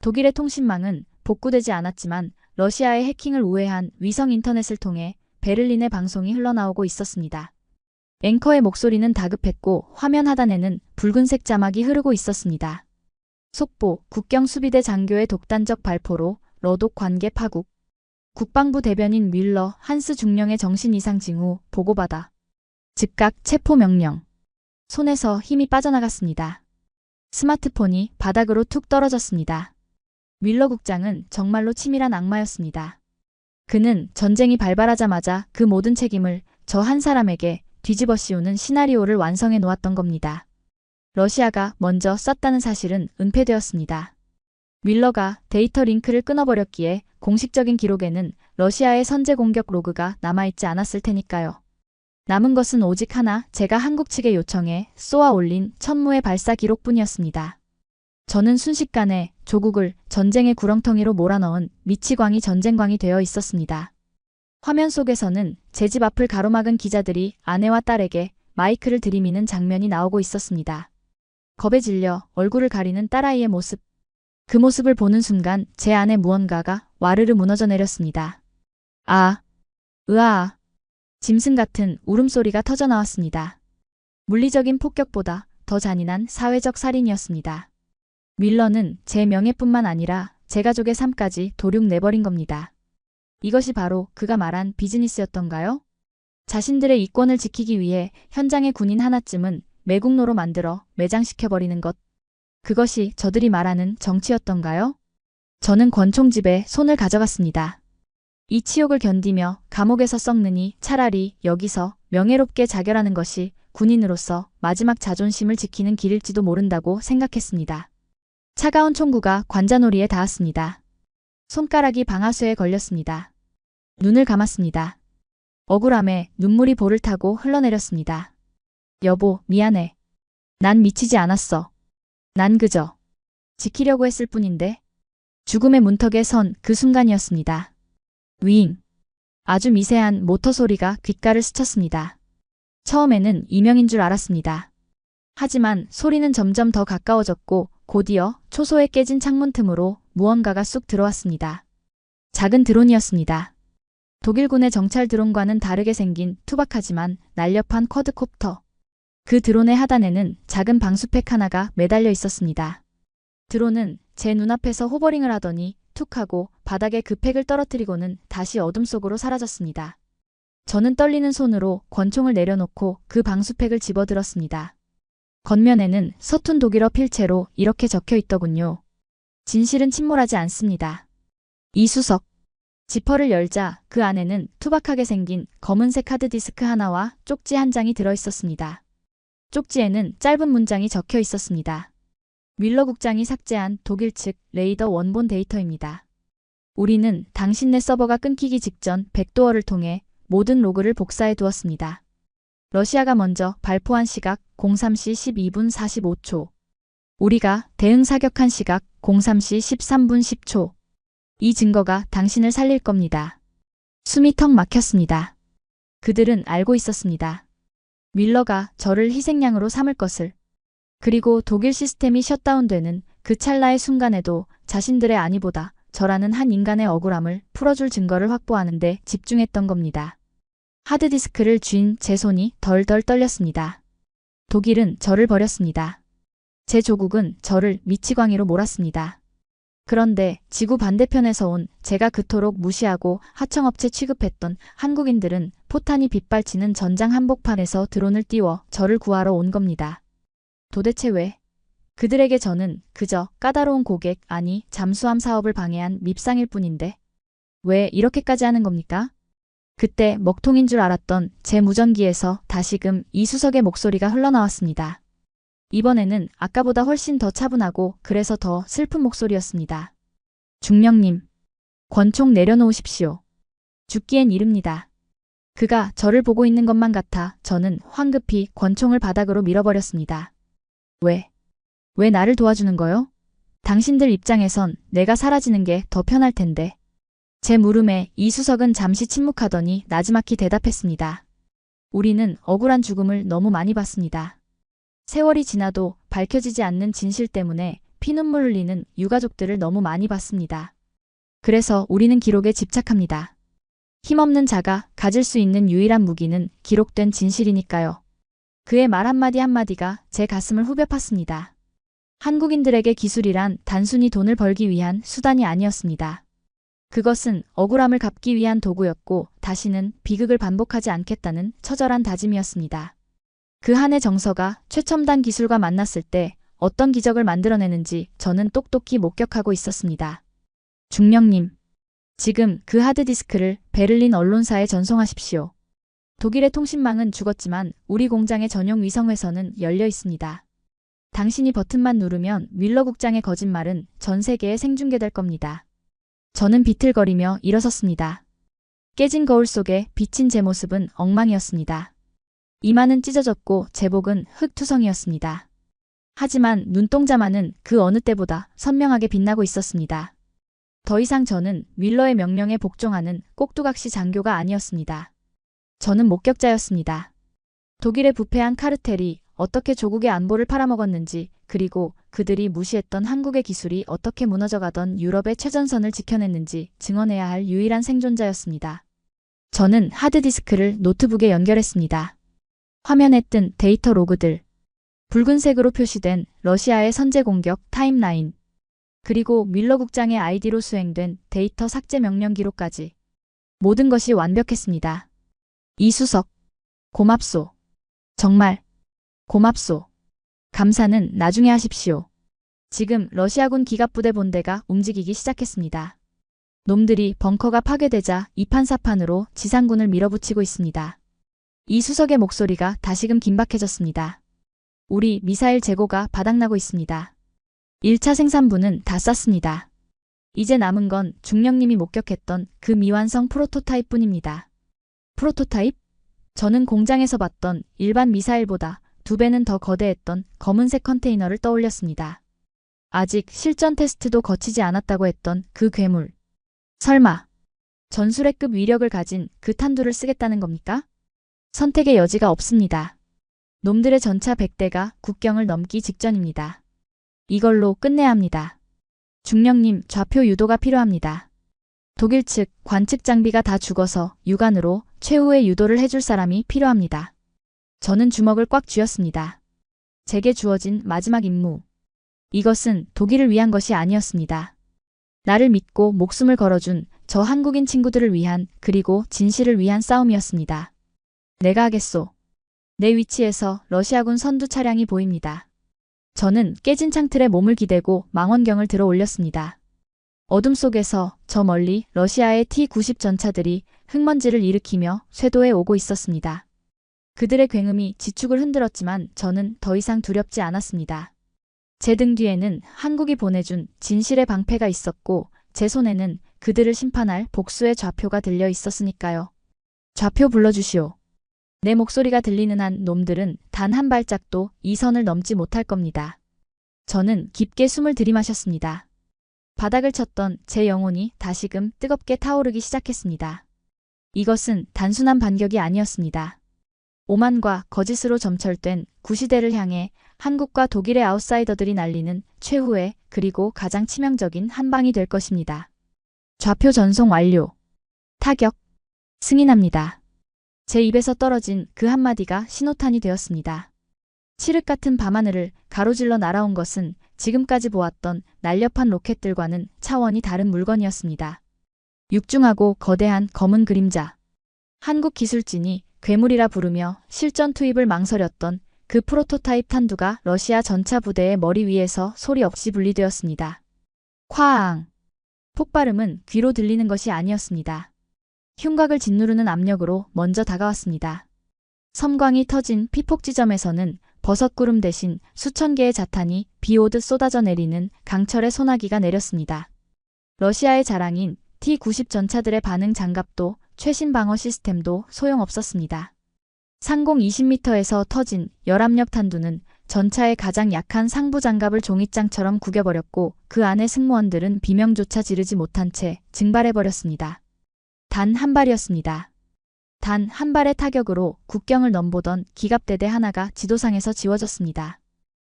독일의 통신망은 복구되지 않았지만 러시아의 해킹을 우회한 위성 인터넷을 통해 베를린의 방송이 흘러나오고 있었습니다. 앵커의 목소리는 다급했고 화면 하단에는 붉은색 자막이 흐르고 있었습니다. 속보, 국경수비대 장교의 독단적 발포로 러독 관계 파국. 국방부 대변인 뮬러 한스 중령의 정신 이상 징후 보고받아. 즉각 체포 명령. 손에서 힘이 빠져나갔습니다. 스마트폰이 바닥으로 툭 떨어졌습니다. 뮬러 국장은 정말로 치밀한 악마였습니다. 그는 전쟁이 발발하자마자 그 모든 책임을 저 한 사람에게 뒤집어 씌우는 시나리오를 완성해 놓았던 겁니다. 러시아가 먼저 쐈다는 사실은 은폐되었습니다. 뮬러가 데이터 링크를 끊어버렸기에 공식적인 기록에는 러시아의 선제 공격 로그가 남아있지 않았을 테니까요. 남은 것은 오직 하나, 제가 한국 측에 요청해 쏘아 올린 천무의 발사 기록뿐이었습니다. 저는 순식간에 조국을 전쟁의 구렁텅이로 몰아넣은 미치광이 전쟁광이 되어 있었습니다. 화면 속에서는 제 집 앞을 가로막은 기자들이 아내와 딸에게 마이크를 들이미는 장면이 나오고 있었습니다. 겁에 질려 얼굴을 가리는 딸아이의 모습. 그 모습을 보는 순간 제 안에 무언가가 와르르 무너져 내렸습니다. 아, 으아, 짐승 같은 울음소리가 터져 나왔습니다. 물리적인 폭격보다 더 잔인한 사회적 살인이었습니다. 뮬러는 제 명예뿐만 아니라 제 가족의 삶까지 도륙 내버린 겁니다. 이것이 바로 그가 말한 비즈니스였던가요? 자신들의 이권을 지키기 위해 현장의 군인 하나쯤은 매국노로 만들어 매장시켜버리는 것. 그것이 저들이 말하는 정치였던가요? 저는 권총집에 손을 가져갔습니다. 이 치욕을 견디며 감옥에서 썩느니 차라리 여기서 명예롭게 자결하는 것이 군인으로서 마지막 자존심을 지키는 길일지도 모른다고 생각했습니다. 차가운 총구가 관자놀이에 닿았습니다. 손가락이 방아쇠에 걸렸습니다. 눈을 감았습니다. 억울함에 눈물이 볼을 타고 흘러내렸습니다. 여보, 미안해. 난 미치지 않았어. 난 그저 지키려고 했을 뿐인데. 죽음의 문턱에 선 그 순간이었습니다. 윙. 아주 미세한 모터 소리가 귓가를 스쳤습니다. 처음에는 이명인 줄 알았습니다. 하지만 소리는 점점 더 가까워졌고 곧이어 초소에 깨진 창문 틈으로 무언가가 쑥 들어왔습니다. 작은 드론이었습니다. 독일군의 정찰 드론과는 다르게 생긴 투박하지만 날렵한 쿼드콥터. 그 드론의 하단에는 작은 방수팩 하나가 매달려 있었습니다. 드론은 제 눈앞에서 호버링을 하더니 툭 하고 바닥에 그 팩을 떨어뜨리고는 다시 어둠 속으로 사라졌습니다. 저는 떨리는 손으로 권총을 내려놓고 그 방수팩을 집어들었습니다. 겉면에는 서툰 독일어 필체로 이렇게 적혀 있더군요. 진실은 침몰하지 않습니다. 이수석. 지퍼를 열자 그 안에는 투박하게 생긴 검은색 하드디스크 하나와 쪽지 한 장이 들어있었습니다. 쪽지에는 짧은 문장이 적혀 있었습니다. 뮬러 국장이 삭제한 독일 측 레이더 원본 데이터입니다. 우리는 당신네 서버가 끊기기 직전 백도어를 통해 모든 로그를 복사해 두었습니다. 러시아가 먼저 발포한 시각 03시 12분 45초. 우리가 대응 사격한 시각 03시 13분 10초. 이 증거가 당신을 살릴 겁니다. 숨이 턱 막혔습니다. 그들은 알고 있었습니다. 뮬러가 저를 희생양으로 삼을 것을. 그리고 독일 시스템이 셧다운되는 그 찰나의 순간에도 자신들의 안위보다 저라는 한 인간의 억울함을 풀어줄 증거를 확보하는 데 집중했던 겁니다. 하드디스크를 쥔 제 손이 덜덜 떨렸습니다. 독일은 저를 버렸습니다. 제 조국은 저를 미치광이로 몰았습니다. 그런데 지구 반대편에서 온 제가 그토록 무시하고 하청업체 취급했던 한국인들은 포탄이 빗발치는 전장 한복판에서 드론을 띄워 저를 구하러 온 겁니다. 도대체 왜? 그들에게 저는 그저 까다로운 고객, 아니 잠수함 사업을 방해한 밉상일 뿐인데 왜 이렇게까지 하는 겁니까? 그때 먹통인 줄 알았던 제 무전기에서 다시금 이수석의 목소리가 흘러나왔습니다. 이번에는 아까보다 훨씬 더 차분하고 그래서 더 슬픈 목소리였습니다. 중령님, 권총 내려놓으십시오. 죽기엔 이릅니다. 그가 저를 보고 있는 것만 같아 저는 황급히 권총을 바닥으로 밀어버렸습니다. 왜 나를 도와주는 거요? 당신들 입장에선 내가 사라지는 게 더 편할 텐데. 제 물음에 이수석은 잠시 침묵하더니 나지막히 대답했습니다. 우리는 억울한 죽음을 너무 많이 봤습니다. 세월이 지나도 밝혀지지 않는 진실 때문에 피눈물 흘리는 유가족들을 너무 많이 봤습니다. 그래서 우리는 기록에 집착합니다. 힘없는 자가 가질 수 있는 유일한 무기는 기록된 진실이니까요. 그의 말 한마디 한마디가 제 가슴을 후벼 팠습니다. 한국인들에게 기술이란 단순히 돈을 벌기 위한 수단이 아니었습니다. 그것은 억울함을 갚기 위한 도구였고 다시는 비극을 반복하지 않겠다는 처절한 다짐이었습니다. 그 한 해 정서가 최첨단 기술과 만났을 때 어떤 기적을 만들어내는지 저는 똑똑히 목격하고 있었습니다. 중령님, 지금 그 하드디스크를 베를린 언론사에 전송하십시오. 독일의 통신망은 죽었지만 우리 공장의 전용 위성회선은 열려 있습니다. 당신이 버튼만 누르면 윌러 국장의 거짓말은 전 세계에 생중계될 겁니다. 저는 비틀거리며 일어섰습니다. 깨진 거울 속에 비친 제 모습은 엉망이었습니다. 이마는 찢어졌고 제복은 흙투성이었습니다. 하지만 눈동자만은 그 어느 때보다 선명하게 빛나고 있었습니다. 더 이상 저는 윌러의 명령에 복종하는 꼭두각시 장교가 아니었습니다. 저는 목격자였습니다. 독일의 부패한 카르텔이 어떻게 조국의 안보를 팔아먹었는지, 그리고 그들이 무시했던 한국의 기술이 어떻게 무너져가던 유럽의 최전선을 지켜냈는지 증언해야 할 유일한 생존자였습니다. 저는 하드디스크를 노트북에 연결했습니다. 화면에 뜬 데이터 로그들, 붉은색으로 표시된 러시아의 선제 공격 타임라인, 그리고 윌러 국장의 아이디로 수행된 데이터 삭제 명령 기록까지. 모든 것이 완벽했습니다. 이수석, 고맙소. 정말 고맙소. 감사는 나중에 하십시오. 지금 러시아군 기갑부대 본대가 움직이기 시작했습니다. 놈들이 벙커가 파괴되자 이판사판으로 지상군을 밀어붙이고 있습니다. 이수석의 목소리가 다시금 긴박해졌습니다. 우리 미사일 재고가 바닥나고 있습니다. 1차 생산부는 다 쌌습니다. 이제 남은 건 중령님이 목격했던 그 미완성 프로토타입뿐입니다. 프로토타입? 저는 공장에서 봤던 일반 미사일보다 2배는 더 거대했던 검은색 컨테이너를 떠올렸습니다. 아직 실전 테스트도 거치지 않았다고 했던 그 괴물. 설마 전술핵급 위력을 가진 그 탄두를 쓰겠다는 겁니까? 선택의 여지가 없습니다. 놈들의 전차 100대가 국경을 넘기 직전입니다. 이걸로 끝내야 합니다. 중령님, 좌표 유도가 필요합니다. 독일 측 관측 장비가 다 죽어서 육안으로 최후의 유도를 해줄 사람이 필요합니다. 저는 주먹을 꽉 쥐었습니다. 제게 주어진 마지막 임무. 이것은 독일을 위한 것이 아니었습니다. 나를 믿고 목숨을 걸어준 저 한국인 친구들을 위한, 그리고 진실을 위한 싸움이었습니다. 내가 하겠소. 내 위치에서 러시아군 선두 차량이 보입니다. 저는 깨진 창틀에 몸을 기대고 망원경을 들어 올렸습니다. 어둠 속에서 저 멀리 러시아의 T-90 전차들이 흙먼지를 일으키며 쇄도해 오고 있었습니다. 그들의 굉음이 지축을 흔들었지만 저는 더 이상 두렵지 않았습니다. 제 등 뒤에는 한국이 보내준 진실의 방패가 있었고 제 손에는 그들을 심판할 복수의 좌표가 들려 있었으니까요. 좌표 불러주시오. 내 목소리가 들리는 한 놈들은 단 한 발짝도 이 선을 넘지 못할 겁니다. 저는 깊게 숨을 들이마셨습니다. 바닥을 쳤던 제 영혼이 다시금 뜨겁게 타오르기 시작했습니다. 이것은 단순한 반격이 아니었습니다. 오만과 거짓으로 점철된 구시대를 향해 한국과 독일의 아웃사이더들이 날리는 최후의, 그리고 가장 치명적인 한 방이 될 것입니다. 좌표 전송 완료. 타격. 승인합니다. 제 입에서 떨어진 그 한마디가 신호탄이 되었습니다. 칠흑 같은 밤하늘을 가로질러 날아온 것은 지금까지 보았던 날렵한 로켓들과는 차원이 다른 물건이었습니다. 육중하고 거대한 검은 그림자. 한국 기술진이 괴물이라 부르며 실전 투입을 망설였던 그 프로토타입 탄두가 러시아 전차 부대의 머리 위에서 소리 없이 분리되었습니다. 쾅! 폭발음은 귀로 들리는 것이 아니었습니다. 흉곽을 짓누르는 압력으로 먼저 다가왔습니다. 섬광이 터진 피폭 지점에서는 버섯구름 대신 수천 개의 자탄이 비 오듯 쏟아져 내리는 강철의 소나기가 내렸습니다. 러시아의 자랑인 T-90 전차들의 반응 장갑도 최신 방어 시스템도 소용없었습니다. 상공 20m에서 터진 열압력 탄두는 전차의 가장 약한 상부 장갑을 종잇장처럼 구겨버렸고 그 안의 승무원들은 비명조차 지르지 못한 채 증발해버렸습니다. 단 한 발이었습니다. 단 한 발의 타격으로 국경을 넘보던 기갑대대 하나가 지도상에서 지워졌습니다.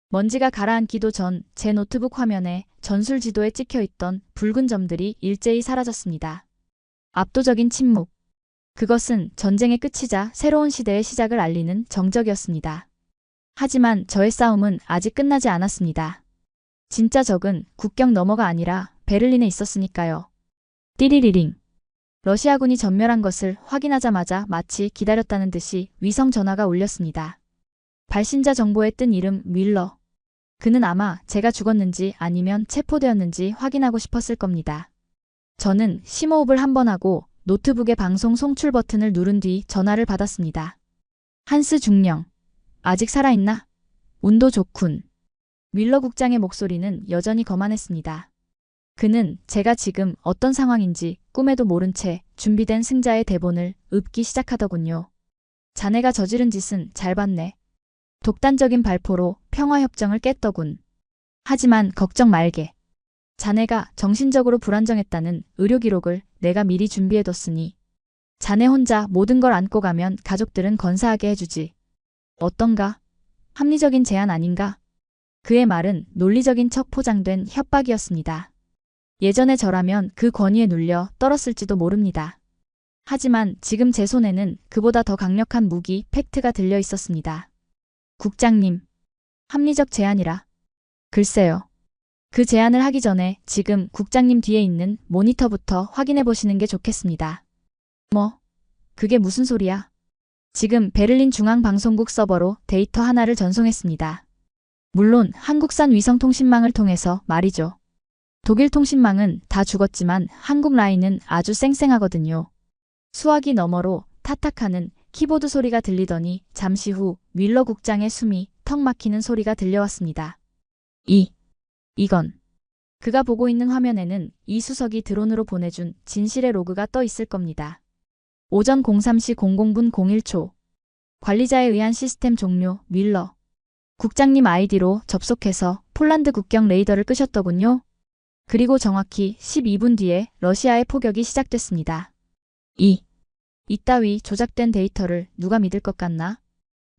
먼지가 가라앉기도 전 제 노트북 화면에 전술 지도에 찍혀 있던 붉은 점들이 일제히 사라졌습니다. 압도적인 침묵. 그것은 전쟁의 끝이자 새로운 시대의 시작을 알리는 정적이었습니다. 하지만 저의 싸움은 아직 끝나지 않았습니다. 진짜 적은 국경 너머가 아니라 베를린에 있었으니까요. 띠리리링. 러시아군이 전멸한 것을 확인하자마자 마치 기다렸다는 듯이 위성 전화가 울렸습니다. 발신자 정보에 뜬 이름 윌러. 그는 아마 제가 죽었는지 아니면 체포되었는지 확인하고 싶었을 겁니다. 저는 심호흡을 한 번 하고 노트북의 방송 송출 버튼을 누른 뒤 전화를 받았습니다. 한스 중령. 아직 살아있나? 운도 좋군. 윌러 국장의 목소리는 여전히 거만했습니다. 그는 제가 지금 어떤 상황인지 꿈에도 모른 채 준비된 승자의 대본을 읊기 시작하더군요. 자네가 저지른 짓은 잘 봤네. 독단적인 발포로 평화협정을 깼더군. 하지만 걱정 말게. 자네가 정신적으로 불안정했다는 의료 기록을 내가 미리 준비해뒀으니 자네 혼자 모든 걸 안고 가면 가족들은 건사하게 해주지. 어떤가? 합리적인 제안 아닌가? 그의 말은 논리적인 척 포장된 협박이었습니다. 예전에 저라면 그 권위에 눌려 떨었을지도 모릅니다. 하지만 지금 제 손에는 그보다 더 강력한 무기, 팩트가 들려 있었습니다. 국장님, 합리적 제안이라. 글쎄요. 그 제안을 하기 전에 지금 국장님 뒤에 있는 모니터부터 확인해 보시는 게 좋겠습니다. 뭐? 그게 무슨 소리야? 지금 베를린 중앙방송국 서버로 데이터 하나를 전송했습니다. 물론 한국산 위성통신망을 통해서 말이죠. 독일 통신망은 다 죽었지만 한국 라인은 아주 쌩쌩하거든요. 수화기 너머로 타탁하는 키보드 소리가 들리더니 잠시 후 윌러 국장의 숨이 턱 막히는 소리가 들려왔습니다. 이건. 그가 보고 있는 화면에는 이수석이 드론으로 보내준 진실의 로그가 떠 있을 겁니다. 오전 03시 00분 01초. 관리자에 의한 시스템 종료, 윌러. 국장님 아이디로 접속해서 폴란드 국경 레이더를 끄셨더군요. 그리고 정확히 12분 뒤에 러시아의 포격이 시작됐습니다. 이따위 조작된 데이터를 누가 믿을 것 같나?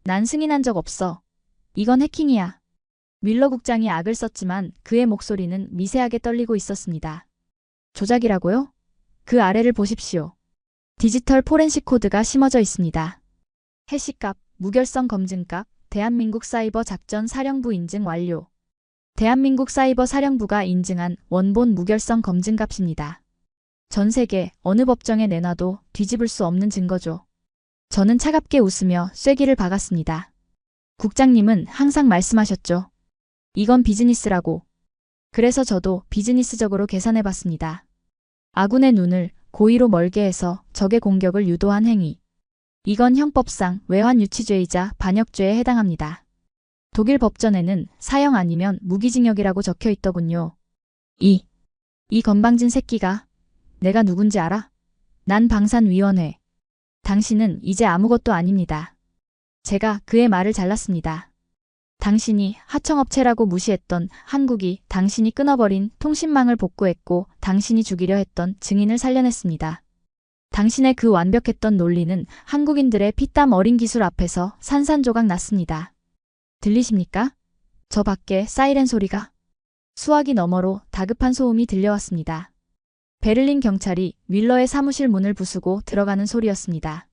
난 승인한 적 없어. 이건 해킹이야. 윌러 국장이 악을 썼지만 그의 목소리는 미세하게 떨리고 있었습니다. 조작이라고요? 그 아래를 보십시오. 디지털 포렌식 코드가 심어져 있습니다. 해시값, 무결성 검증값, 대한민국 사이버 작전 사령부 인증 완료. 대한민국 사이버 사령부가 인증한 원본 무결성 검증값입니다. 전 세계 어느 법정에 내놔도 뒤집을 수 없는 증거죠. 저는 차갑게 웃으며 쐐기를 박았습니다. 국장님은 항상 말씀하셨죠. 이건 비즈니스라고. 그래서 저도 비즈니스적으로 계산해봤습니다. 아군의 눈을 고의로 멀게 해서 적의 공격을 유도한 행위. 이건 형법상 외환유치죄이자 반역죄에 해당합니다. 독일 법전에는 사형 아니면 무기징역이라고 적혀 있더군요. 이 건방진 새끼가 내가 누군지 알아? 난 방산위원회. 당신은 이제 아무것도 아닙니다. 제가 그의 말을 잘랐습니다. 당신이 하청업체라고 무시했던 한국이 당신이 끊어버린 통신망을 복구했고 당신이 죽이려 했던 증인을 살려냈습니다. 당신의 그 완벽했던 논리는 한국인들의 피땀 어린 기술 앞에서 산산조각 났습니다. 들리십니까? 저 밖에 사이렌 소리가. 수화기 너머로 다급한 소음이 들려왔습니다. 베를린 경찰이 윌러의 사무실 문을 부수고 들어가는 소리였습니다.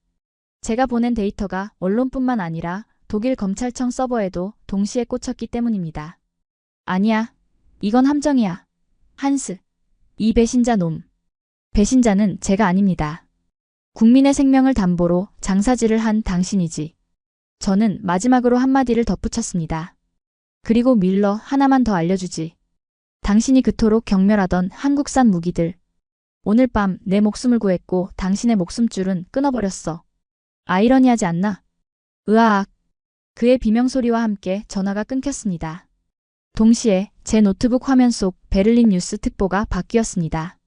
제가 보낸 데이터가 언론뿐만 아니라 독일 검찰청 서버에도 동시에 꽂혔기 때문입니다. 아니야. 이건 함정이야. 한스. 이 배신자 놈. 배신자는 제가 아닙니다. 국민의 생명을 담보로 장사질을 한 당신이지. 저는 마지막으로 한마디를 덧붙였습니다. 그리고 윌러 하나만 더 알려주지. 당신이 그토록 경멸하던 한국산 무기들. 오늘 밤 내 목숨을 구했고 당신의 목숨줄은 끊어버렸어. 아이러니하지 않나? 으아악. 그의 비명소리와 함께 전화가 끊겼습니다. 동시에 제 노트북 화면 속 베를린 뉴스 특보가 바뀌었습니다.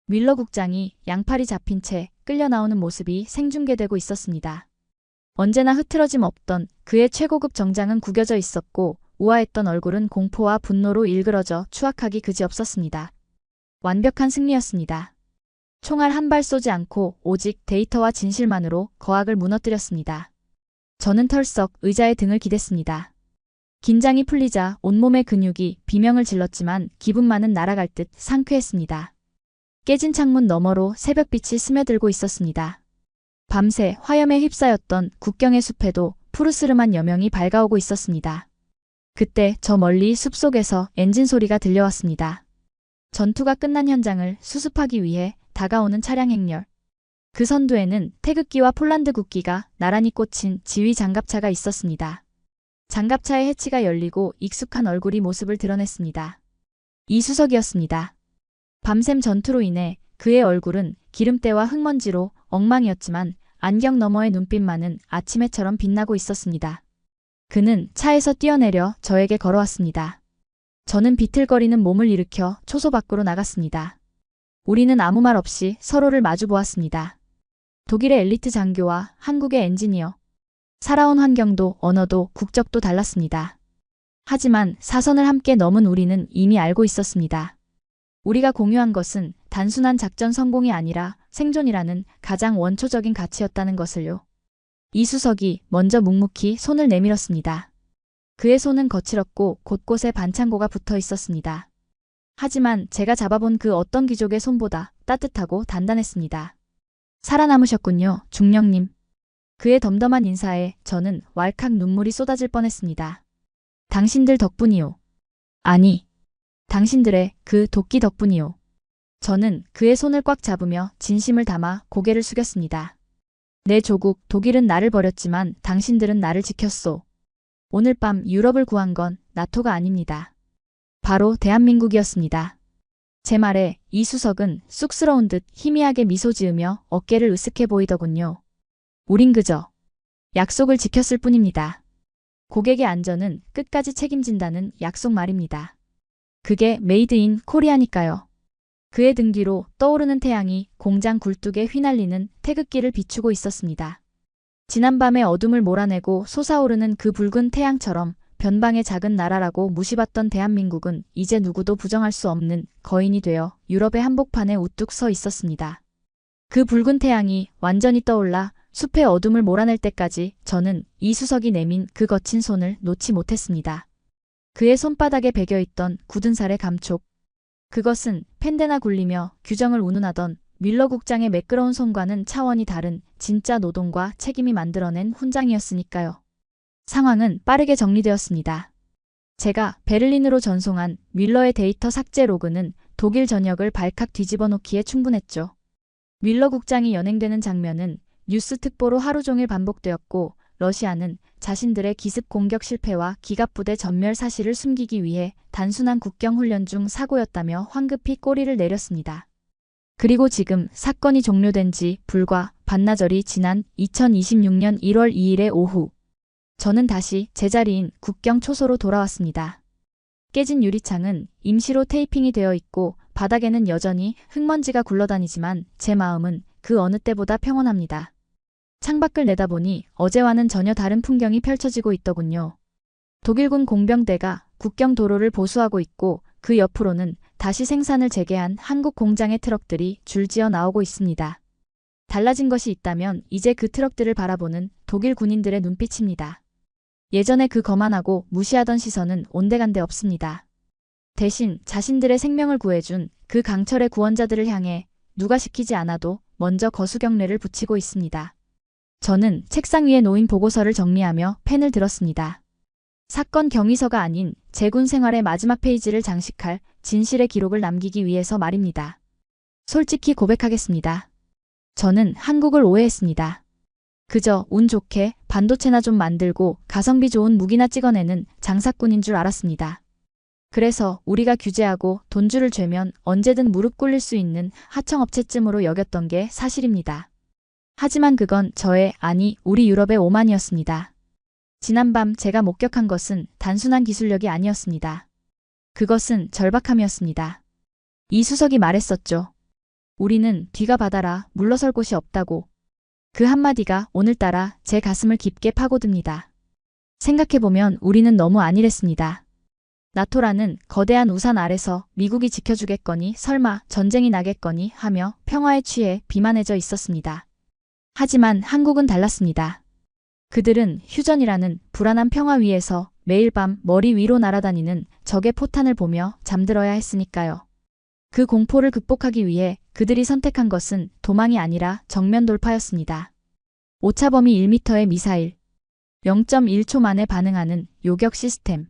윌러 국장이 양팔이 잡힌 채 끌려 나오는 모습이 생중계되고 있었습니다. 언제나 흐트러짐 없던 그의 최고급 정장은 구겨져 있었고 우아했던 얼굴은 공포와 분노로 일그러져 추악하기 그지없었습니다. 완벽한 승리였습니다. 총알 한 발 쏘지 않고 오직 데이터와 진실만으로 거악을 무너뜨렸습니다. 저는 털썩 의자에 등을 기댔습니다. 긴장이 풀리자 온몸의 근육이 비명을 질렀지만 기분만은 날아갈 듯 상쾌했습니다. 깨진 창문 너머로 새벽빛이 스며들고 있었습니다. 밤새 화염에 휩싸였던 국경의 숲에도 푸르스름한 여명이 밝아오고 있었습니다. 그때 저 멀리 숲속에서 엔진 소리가 들려왔습니다. 전투가 끝난 현장을 수습하기 위해 다가오는 차량 행렬. 그 선두에는 태극기와 폴란드 국기가 나란히 꽂힌 지휘 장갑차가 있었습니다. 장갑차의 해치가 열리고 익숙한 얼굴이 모습을 드러냈습니다. 이수석이었습니다. 밤샘 전투로 인해 그의 얼굴은 기름때와 흙먼지로 엉망이었지만 안경 너머의 눈빛만은 아침해처럼 빛나고 있었습니다. 그는 차에서 뛰어내려 저에게 걸어왔습니다. 저는 비틀거리는 몸을 일으켜 초소 밖으로 나갔습니다. 우리는 아무 말 없이 서로를 마주 보았습니다. 독일의 엘리트 장교와 한국의 엔지니어. 살아온 환경도 언어도 국적도 달랐습니다. 하지만 사선을 함께 넘은 우리는 이미 알고 있었습니다. 우리가 공유한 것은 단순한 작전 성공이 아니라 생존이라는 가장 원초적인 가치였다는 것을요. 이수석이 먼저 묵묵히 손을 내밀었습니다. 그의 손은 거칠었고 곳곳에 반창고가 붙어 있었습니다. 하지만 제가 잡아본 그 어떤 귀족의 손보다 따뜻하고 단단했습니다. 살아남으셨군요, 중령님. 그의 덤덤한 인사에 저는 왈칵 눈물이 쏟아질 뻔했습니다. 당신들 덕분이요. 아니, 당신들의 그 도끼 덕분이요. 저는 그의 손을 꽉 잡으며 진심을 담아 고개를 숙였습니다. 내 조국 독일은 나를 버렸지만 당신들은 나를 지켰소. 오늘 밤 유럽을 구한 건 나토가 아닙니다. 바로 대한민국이었습니다. 제 말에 이수석은 쑥스러운 듯 희미하게 미소 지으며 어깨를 으쓱해 보이더군요. 우린 그저 약속을 지켰을 뿐입니다. 고객의 안전은 끝까지 책임진다는 약속 말입니다. 그게 메이드 인 코리아니까요. 그의 등 뒤로 떠오르는 태양이 공장 굴뚝에 휘날리는 태극기를 비추고 있었습니다. 지난밤의 어둠을 몰아내고 솟아오르는 그 붉은 태양처럼 변방의 작은 나라라고 무시받던 대한민국은 이제 누구도 부정할 수 없는 거인이 되어 유럽의 한복판에 우뚝 서 있었습니다. 그 붉은 태양이 완전히 떠올라 숲의 어둠을 몰아낼 때까지 저는 이수석이 내민 그 거친 손을 놓지 못했습니다. 그의 손바닥에 배겨있던 굳은 살의 감촉. 그것은 펜대나 굴리며 규정을 운운하던 뮬러 국장의 매끄러운 손과는 차원이 다른 진짜 노동과 책임이 만들어낸 훈장이었으니까요. 상황은 빠르게 정리되었습니다. 제가 베를린으로 전송한 뮬러의 데이터 삭제 로그는 독일 전역을 발칵 뒤집어 놓기에 충분했죠. 뮬러 국장이 연행되는 장면은 뉴스 특보로 하루 종일 반복되었고 러시아는 자신들의 기습 공격 실패와 기갑부대 전멸 사실을 숨기기 위해 단순한 국경훈련 중 사고였다며 황급히 꼬리를 내렸습니다. 그리고 지금 사건이 종료된 지 불과 반나절이 지난 2026년 1월 2일의 오후. 저는 다시 제자리인 국경 초소로 돌아왔습니다. 깨진 유리창은 임시로 테이핑이 되어 있고 바닥에는 여전히 흙먼지가 굴러다니지만 제 마음은 그 어느 때보다 평온합니다. 창밖을 내다보니 어제와는 전혀 다른 풍경이 펼쳐지고 있더군요. 독일군 공병대가 국경 도로를 보수하고 있고 그 옆으로는 다시 생산을 재개한 한국 공장의 트럭들이 줄지어 나오고 있습니다. 달라진 것이 있다면 이제 그 트럭들을 바라보는 독일 군인들의 눈빛입니다. 예전에 그 거만하고 무시하던 시선은 온데간데 없습니다. 대신 자신들의 생명을 구해준 그 강철의 구원자들을 향해 누가 시키지 않아도 먼저 거수경례를 붙이고 있습니다. 저는 책상 위에 놓인 보고서를 정리하며 펜을 들었습니다. 사건 경위서가 아닌 제군 생활의 마지막 페이지를 장식할 진실의 기록을 남기기 위해서 말입니다. 솔직히 고백하겠습니다. 저는 한국을 오해했습니다. 그저 운 좋게 반도체나 좀 만들고 가성비 좋은 무기나 찍어내는 장사꾼인 줄 알았습니다. 그래서 우리가 규제하고 돈줄을 죄면 언제든 무릎 꿇릴 수 있는 하청업체쯤으로 여겼던 게 사실입니다. 하지만 그건 저의, 아니 우리 유럽의 오만이었습니다. 지난밤 제가 목격한 것은 단순한 기술력이 아니었습니다. 그것은 절박함이었습니다. 이수석이 말했었죠. 우리는 뒤가 바다라 물러설 곳이 없다고. 그 한마디가 오늘따라 제 가슴을 깊게 파고듭니다. 생각해보면 우리는 너무 안일했습니다. 나토라는 거대한 우산 아래서 미국이 지켜주겠거니 설마 전쟁이 나겠거니 하며 평화에 취해 비만해져 있었습니다. 하지만 한국은 달랐습니다. 그들은 휴전이라는 불안한 평화 위에서 매일 밤 머리 위로 날아다니는 적의 포탄을 보며 잠들어야 했으니까요. 그 공포를 극복하기 위해 그들이 선택한 것은 도망이 아니라 정면 돌파였습니다. 오차범위 1m의 미사일, 0.1초 만에 반응하는 요격 시스템.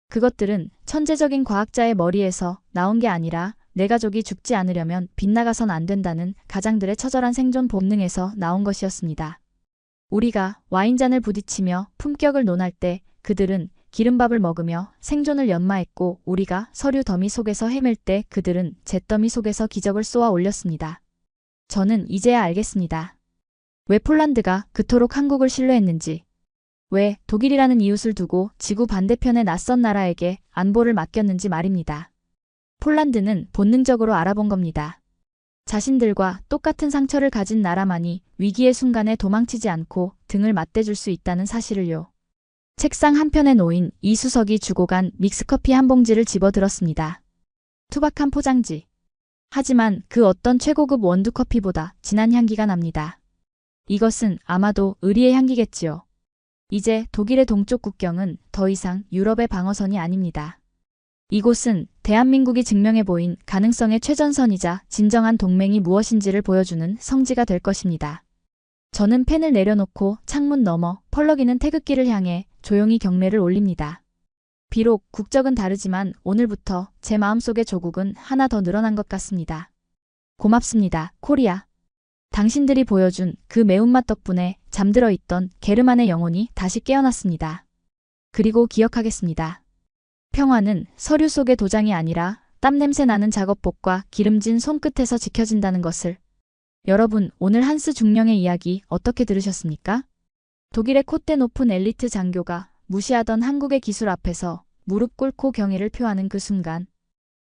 그것들은 천재적인 과학자의 머리에서 나온 게 아니라 내 가족이 죽지 않으려면 빗나가선 안 된다는 가장들의 처절한 생존 본능에서 나온 것이었습니다. 우리가 와인잔을 부딪히며 품격을 논할 때 그들은 기름밥을 먹으며 생존을 연마했고, 우리가 서류 더미 속에서 헤맬 때 그들은 잿더미 속에서 기적을 쏘아 올렸습니다. 저는 이제야 알겠습니다. 왜 폴란드가 그토록 한국을 신뢰했는지, 왜 독일이라는 이웃을 두고 지구 반대편의 낯선 나라에게 안보를 맡겼는지 말입니다. 폴란드는 본능적으로 알아본 겁니다. 자신들과 똑같은 상처를 가진 나라만이 위기의 순간에 도망치지 않고 등을 맞대줄 수 있다는 사실을요. 책상 한편에 놓인 이수석이 주고 간 믹스커피 한 봉지를 집어들었습니다. 투박한 포장지. 하지만 그 어떤 최고급 원두커피보다 진한 향기가 납니다. 이것은 아마도 의리의 향기겠지요. 이제 독일의 동쪽 국경은 더 이상 유럽의 방어선이 아닙니다. 이곳은 대한민국이 증명해 보인 가능성의 최전선이자 진정한 동맹이 무엇인지를 보여주는 성지가 될 것입니다. 저는 펜을 내려놓고 창문 너머 펄럭이는 태극기를 향해 조용히 경례를 올립니다. 비록 국적은 다르지만 오늘부터 제 마음속의 조국은 하나 더 늘어난 것 같습니다. 고맙습니다, 코리아. 당신들이 보여준 그 매운맛 덕분에 잠들어 있던 게르만의 영혼이 다시 깨어났습니다. 그리고 기억하겠습니다. 평화는 서류 속의 도장이 아니라 땀냄새 나는 작업복과 기름진 손끝에서 지켜진다는 것을. 여러분, 오늘 한스 중령의 이야기 어떻게 들으셨습니까? 독일의 콧대 높은 엘리트 장교가 무시하던 한국의 기술 앞에서 무릎 꿇고 경의를 표하는 그 순간.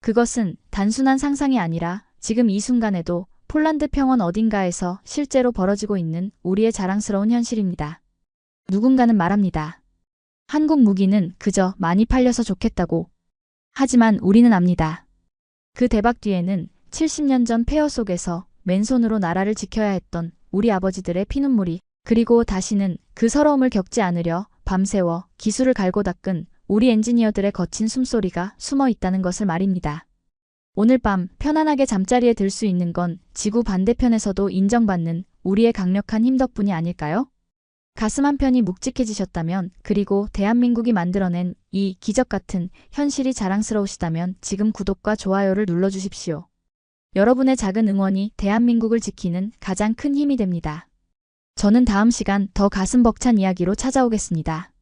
그것은 단순한 상상이 아니라 지금 이 순간에도 폴란드 평원 어딘가에서 실제로 벌어지고 있는 우리의 자랑스러운 현실입니다. 누군가는 말합니다. 한국 무기는 그저 많이 팔려서 좋겠다고. 하지만 우리는 압니다. 그 대박 뒤에는 70년 전 폐허 속에서 맨손으로 나라를 지켜야 했던 우리 아버지들의 피눈물이, 그리고 다시는 그 서러움을 겪지 않으려 밤새워 기술을 갈고 닦은 우리 엔지니어들의 거친 숨소리가 숨어 있다는 것을 말입니다. 오늘 밤 편안하게 잠자리에 들 수 있는 건 지구 반대편에서도 인정받는 우리의 강력한 힘 덕분이 아닐까요? 가슴 한편이 묵직해지셨다면, 그리고 대한민국이 만들어낸 이 기적 같은 현실이 자랑스러우시다면 지금 구독과 좋아요를 눌러주십시오. 여러분의 작은 응원이 대한민국을 지키는 가장 큰 힘이 됩니다. 저는 다음 시간 더 가슴 벅찬 이야기로 찾아오겠습니다.